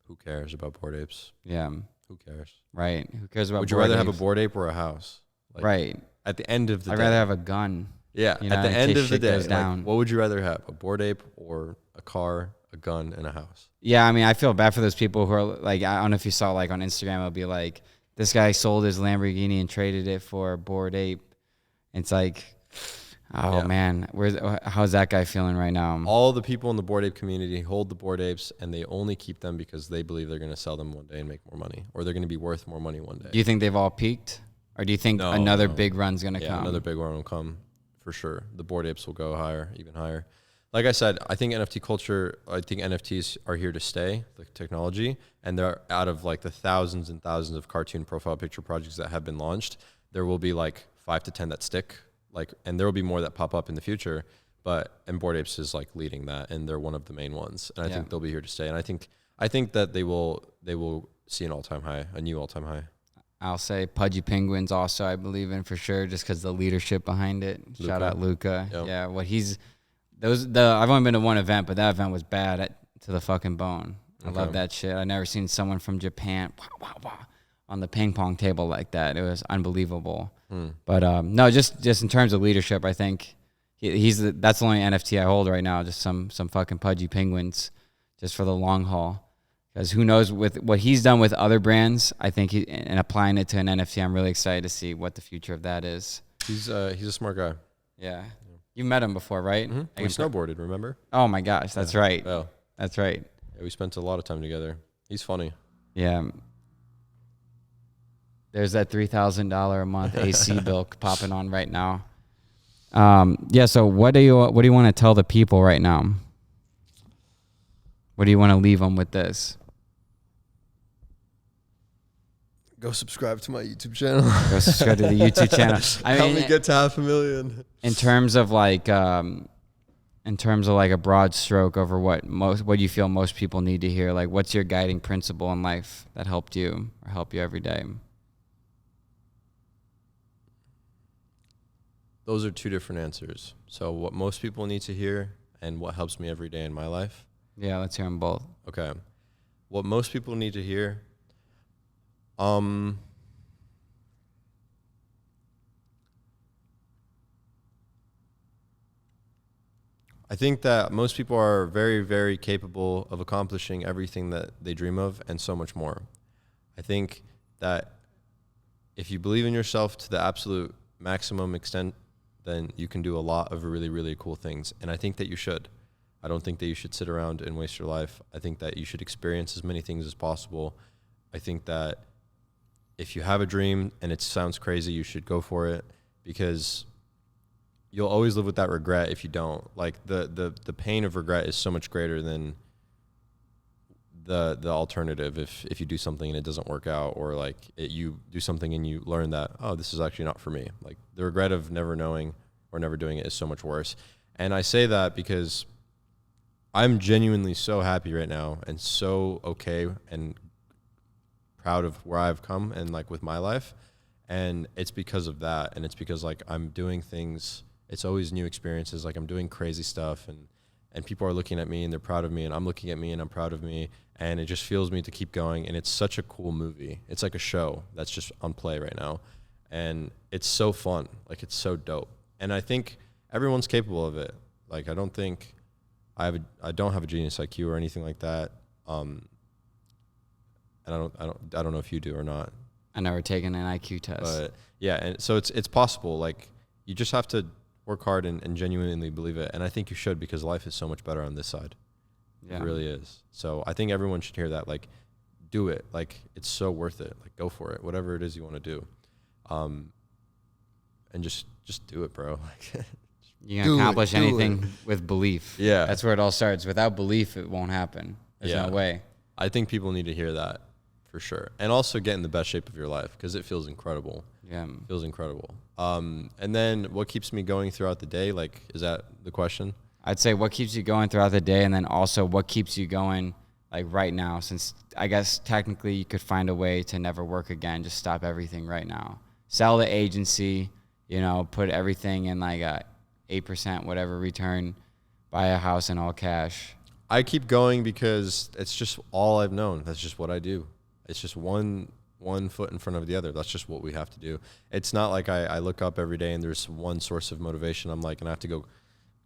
Speaker 2: who cares about Bored Apes?
Speaker 1: Yeah.
Speaker 2: Who cares?
Speaker 1: Right. Who cares about
Speaker 2: Would you
Speaker 1: Bored
Speaker 2: rather have a
Speaker 1: Apes?
Speaker 2: Bored Ape or a house? Like,
Speaker 1: Right.
Speaker 2: At the end of the day.
Speaker 1: I'd rather have a gun.
Speaker 2: Yeah.
Speaker 1: You know,
Speaker 2: At the
Speaker 1: in
Speaker 2: end
Speaker 1: case
Speaker 2: of the
Speaker 1: shit
Speaker 2: day,
Speaker 1: goes down.
Speaker 2: like, what would you rather have? A Bored Ape or a car, a gun, and a house?
Speaker 1: Yeah, I mean, I feel bad for those people who are like, I don't know if you saw like on Instagram, it'll be like, this guy sold his Lamborghini and traded it for a Bored Ape. It's like, oh man, how's that guy feeling right now?
Speaker 2: All the people in the Bored Ape community hold the Bored Apes, and they only keep them because they believe they're going to sell them one day and make more money, or they're going to be worth more money one day.
Speaker 1: Do you think they've all peaked? Or do you think another big run's going to come?
Speaker 2: Another big one will come for sure. The Bored Apes will go higher, even higher. Like I said, I think NFTs are here to stay, the technology, and they're out of like the thousands and thousands of cartoon profile picture projects that have been launched. There will be like 5 to 10 that stick, like, and there will be more that pop up in the future. And Bored Apes is like leading that, and they're one of the main ones. And I think they'll be here to stay. And I think that they will see an all-time high, a new all-time high.
Speaker 1: I'll say Pudgy Penguins also, I believe in for sure, just because the leadership behind it.
Speaker 2: Luca.
Speaker 1: Shout out Luca.
Speaker 2: Yep.
Speaker 1: Yeah, I've only been to one event, but that event was bad to the fucking bone. I love that shit. I've never seen someone from Japan on the ping pong table like that. It was unbelievable. But no, just in terms of leadership, I think that's the only NFT I hold right now. Just some fucking Pudgy Penguins, just for the long haul. Because who knows, with what he's done with other brands, I think and applying it to an NFT, I'm really excited to see what the future of that is.
Speaker 2: He's a smart guy.
Speaker 1: Yeah. You met him before, right?
Speaker 2: Mm-hmm. We snowboarded, remember?
Speaker 1: Oh my gosh, that's right.
Speaker 2: Yeah.
Speaker 1: That's right.
Speaker 2: Yeah, we spent a lot of time together. He's funny.
Speaker 1: Yeah. There's that $3,000 a month AC bill popping on right now. Yeah. So what do you want to tell the people right now? What do you want to leave them with this?
Speaker 2: Go subscribe to my YouTube channel.
Speaker 1: Go subscribe to the YouTube channel.
Speaker 2: Help me get to 500,000.
Speaker 1: In terms of like a broad stroke over what you feel most people need to hear, like what's your guiding principle in life that helped you or help you every day?
Speaker 2: Those are two different answers. So what most people need to hear and what helps me every day in my life.
Speaker 1: Yeah, let's hear them both.
Speaker 2: Okay. What most people need to hear, I I think that most people are very, very capable of accomplishing everything that they dream of and so much more. I think that if you believe in yourself to the absolute maximum extent, then you can do a lot of really, really cool things. And I think that you should. I don't think that you should sit around and waste your life. I think that you should experience as many things as possible. I think that if you have a dream and it sounds crazy, you should go for it, because you'll always live with that regret if you don't. Like the pain of regret is so much greater than the alternative if you do something and it doesn't work out, or like you do something and you learn that, oh, this is actually not for me. Like the regret of never knowing or never doing it is so much worse. And I say that because I'm genuinely so happy right now and so okay and proud of where I've come and like with my life. And it's because of that. And it's because like I'm doing things, it's always new experiences. Like I'm doing crazy stuff and people are looking at me and they're proud of me, and I'm looking at me and I'm proud of me. And it just fuels me to keep going. And it's such a cool movie. It's like a show that's just on play right now. And it's so fun. Like it's so dope. And I think everyone's capable of it. Like I don't think I don't have a genius IQ or anything like that. And I don't know if you do or not.
Speaker 1: I never taken an IQ test.
Speaker 2: But yeah, and so it's possible. Like you just have to work hard and genuinely believe it. And I think you should, because life is so much better on this side. Yeah. It really is. So I think everyone should hear that. Like, do it. Like, it's so worth it. Like, go for it. Whatever it is you want to do. And just do it, bro. Like,
Speaker 1: you can accomplish anything with belief.
Speaker 2: Yeah.
Speaker 1: That's where it all starts. Without belief, it won't happen. There's no way.
Speaker 2: I think people need to hear that for sure. And also get in the best shape of your life, because it feels incredible.
Speaker 1: Yeah.
Speaker 2: It feels incredible. And then what keeps me going throughout the day? Like, is that the question?
Speaker 1: I'd say what keeps you going throughout the day, and then also what keeps you going like right now, since I guess technically you could find a way to never work again. Just stop everything right now. Sell the agency, put everything in like a 8% whatever return, buy a house in all cash.
Speaker 2: I keep going because it's just all I've known. That's just what I do. It's just one foot in front of the other. That's just what we have to do. It's not like I look up every day and there's one source of motivation. I'm like, and I have to go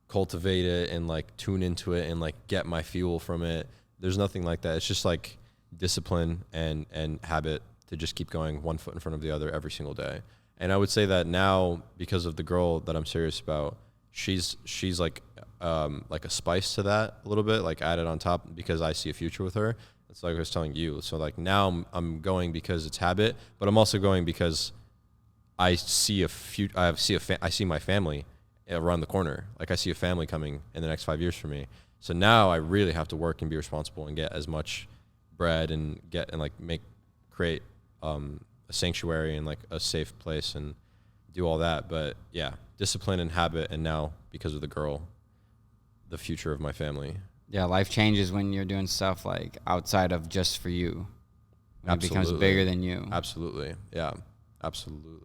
Speaker 2: cultivate it and like tune into it and like get my fuel from it. There's nothing like that. It's just like discipline and habit to just keep going one foot in front of the other every single day. And I would say that now, because of the girl that I'm serious about, she's like a spice to that a little bit, like added on top, because I see a future with her. It's like I was telling you. So like now I'm going because it's habit, but I'm also going because I see I see my family around the corner. Like I see a family coming in the next 5 years for me. So now I really have to work and be responsible and get as much bread and create a sanctuary and like a safe place and do all that. But yeah, discipline and habit. And now, because of the girl, the future of my family.
Speaker 1: Yeah, life changes when you're doing stuff like outside of just for you. When
Speaker 2: Absolutely.
Speaker 1: It becomes bigger than you.
Speaker 2: Absolutely. Yeah, absolutely.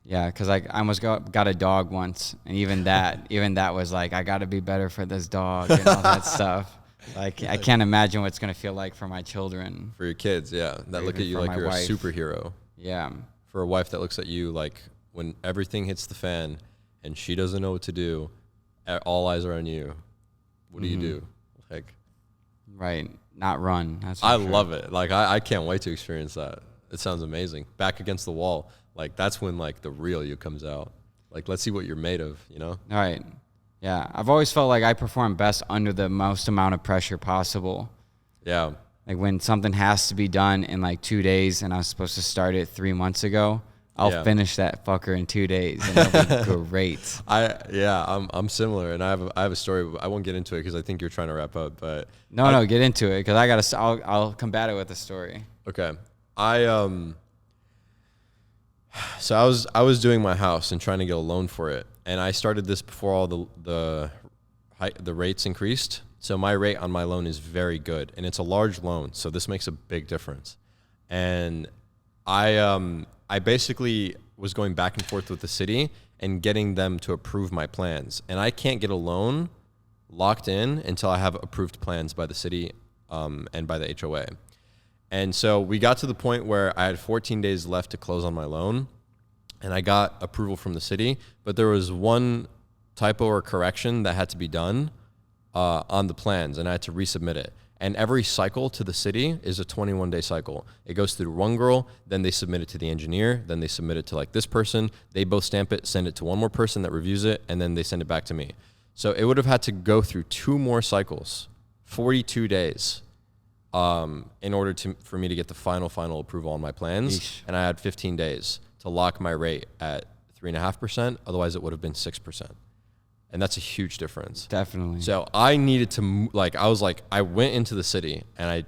Speaker 1: Yeah, because I almost got a dog once, and even that was like, I got to be better for this dog and all that stuff. Like, I can't imagine what it's going to feel like for my children.
Speaker 2: For your kids, yeah. That look at you like you're a superhero.
Speaker 1: Yeah.
Speaker 2: For a wife that looks at you like when everything hits the fan and she doesn't know what to do, all eyes are on you. What do you do? Like,
Speaker 1: right. Not run. That's for
Speaker 2: I
Speaker 1: sure.
Speaker 2: love it. Like, I can't wait to experience that. It sounds amazing. Back against the wall. Like, that's when, like, the real you comes out. Like, let's see what you're made of,
Speaker 1: All right. Yeah. I've always felt like I perform best under the most amount of pressure possible.
Speaker 2: Yeah.
Speaker 1: Like, when something has to be done in, like, 2 days and I was supposed to start it 3 months ago, I'll finish that fucker in 2 days, and it'll be great.
Speaker 2: I'm similar, and I have a story. I won't get into it because I think you're trying to wrap up. But
Speaker 1: no, get into it, because I'll combat it with a story.
Speaker 2: Okay. So I was doing my house and trying to get a loan for it, and I started this before all the rates increased. So my rate on my loan is very good, and it's a large loan, so this makes a big difference. And I basically was going back and forth with the city and getting them to approve my plans, and I can't get a loan locked in until I have approved plans by the city and by the HOA. And so we got to the point where I had 14 days left to close on my loan, and I got approval from the city, but there was one typo or correction that had to be done on the plans, and I had to resubmit it. And every cycle to the city is a 21-day cycle. It goes through one girl, then they submit it to the engineer, then they submit it to like this person. They both stamp it, send it to one more person that reviews it, and then they send it back to me. So it would have had to go through 2 more cycles, 42 days, in order for me to get the final approval on my plans.
Speaker 1: Eesh.
Speaker 2: And I had 15 days to lock my rate at 3.5%. Otherwise, it would have been 6%. And that's a huge difference.
Speaker 1: Definitely.
Speaker 2: So I needed to, I went into the city and I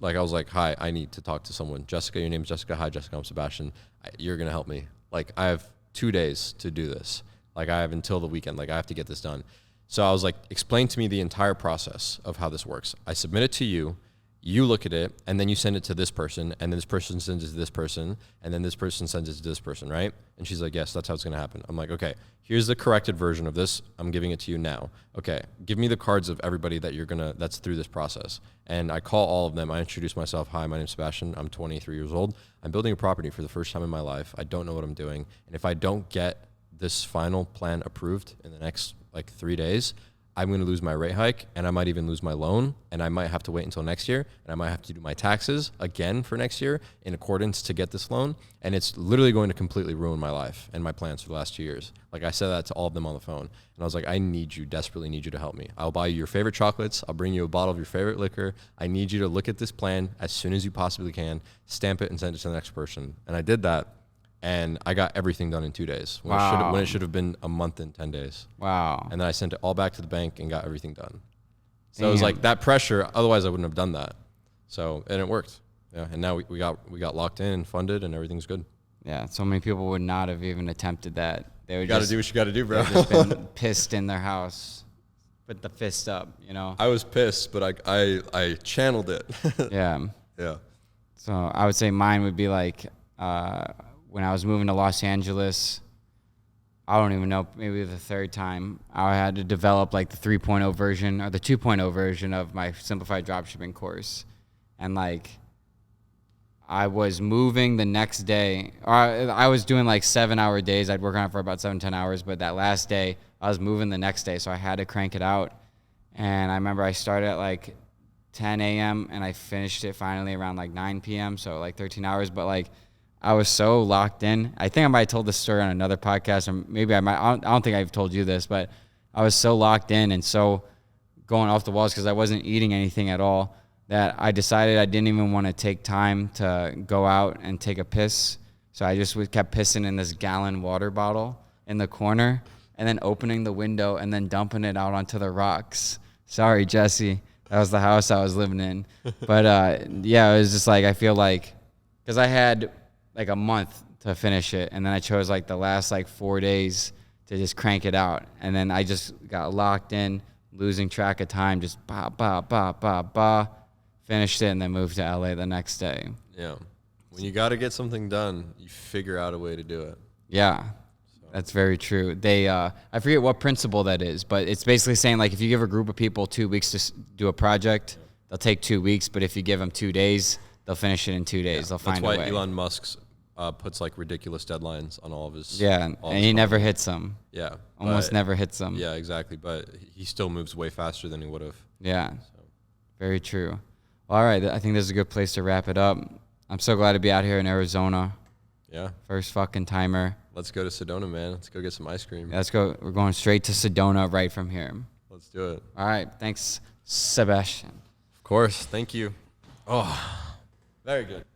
Speaker 2: was like, hi, I need to talk to someone. Jessica, your name is Jessica. Hi, Jessica, I'm Sebastian. You're going to help me. Like, I have 2 days to do this. Like, I have until the weekend. Like, I have to get this done. So I was like, explain to me the entire process of how this works. I submit it to you. You look at it, and then you send it to this person, and then this person sends it to this person, and then this person sends it to this person, right? And she's like, yes, that's how it's going to happen. I'm like, okay, here's the corrected version of this. I'm giving it to you now. Okay, give me the cards of everybody that's through this process. And I call all of them. I introduce myself. Hi, my name's Sebastian. I'm 23 years old. I'm building a property for the first time in my life. I don't know what I'm doing. And if I don't get this final plan approved in the next 3 days, I'm going to lose my rate hike, and I might even lose my loan, and I might have to wait until next year, and I might have to do my taxes again for next year in accordance to get this loan, and it's literally going to completely ruin my life and my plans for the last 2 years. Like, I said that to all of them on the phone, and I was like, I desperately need you to help me. I'll buy you your favorite chocolates. I'll bring you a bottle of your favorite liquor. I need you to look at this plan as soon as you possibly can, stamp it, and send it to the next person. And I did that. And I got everything done in 2 days when it should have been a month and 10 days.
Speaker 1: Wow.
Speaker 2: And then I sent it all back to the bank and got everything done. So it was like that pressure. Otherwise, I wouldn't have done that. So, and it worked. Yeah. And now we got locked in and funded, and everything's good.
Speaker 1: Yeah. So many people would not have even attempted that. They would
Speaker 2: got to do what you got to do, bro.
Speaker 1: Just been pissed in their house, put the fist up, you know?
Speaker 2: I was pissed, but I channeled it.
Speaker 1: Yeah.
Speaker 2: Yeah.
Speaker 1: So I would say mine would be like, when I was moving to Los Angeles, I don't even know, maybe the 3rd time, I had to develop like the 3.0 version or the 2.0 version of my simplified dropshipping course. And like, I was moving the next day, or I was doing like 7-hour days. I'd work on it for about 7-10 hours, but that last day I was moving the next day. So I had to crank it out. And I remember I started at like 10 a.m. and I finished it finally around like 9 p.m. So like 13 hours, but like, I was so locked in. I think I might have told this story on another podcast, or maybe I don't think I've told you this, but I was so locked in and so going off the walls because I wasn't eating anything at all that I decided I didn't even want to take time to go out and take a piss. So I just kept pissing in this gallon water bottle in the corner and then opening the window and then dumping it out onto the rocks. Sorry, Jesse. That was the house I was living in. But yeah, it was just like, I feel like, because I had like a month to finish it, and then I chose like the last like 4 days to just crank it out, and then I just got locked in, losing track of time, just finished it, and then moved to LA the next day.
Speaker 2: Yeah. When you got to get something done, you figure out a way to do it.
Speaker 1: Yeah. That's very true. They, I forget what principle that is, but it's basically saying like if you give a group of people 2 weeks to do a project, they'll take 2 weeks, but if you give them 2 days, they'll finish it in 2 days. They'll find a way.
Speaker 2: That's why Elon Musk's puts like ridiculous deadlines on all of his.
Speaker 1: Yeah, and he never hits them.
Speaker 2: Yeah,
Speaker 1: almost never hits them.
Speaker 2: Yeah, exactly. But he still moves way faster than he would have.
Speaker 1: Yeah, so. Very true. Well, all right, I think this is a good place to wrap it up. I'm so glad to be out here in Arizona.
Speaker 2: Yeah.
Speaker 1: First fucking timer.
Speaker 2: Let's go to Sedona, man. Let's go get some ice cream.
Speaker 1: Yeah, let's go. We're going straight to Sedona right from here.
Speaker 2: Let's do it.
Speaker 1: All right. Thanks, Sebastian.
Speaker 2: Of course. Thank you. Oh, very good.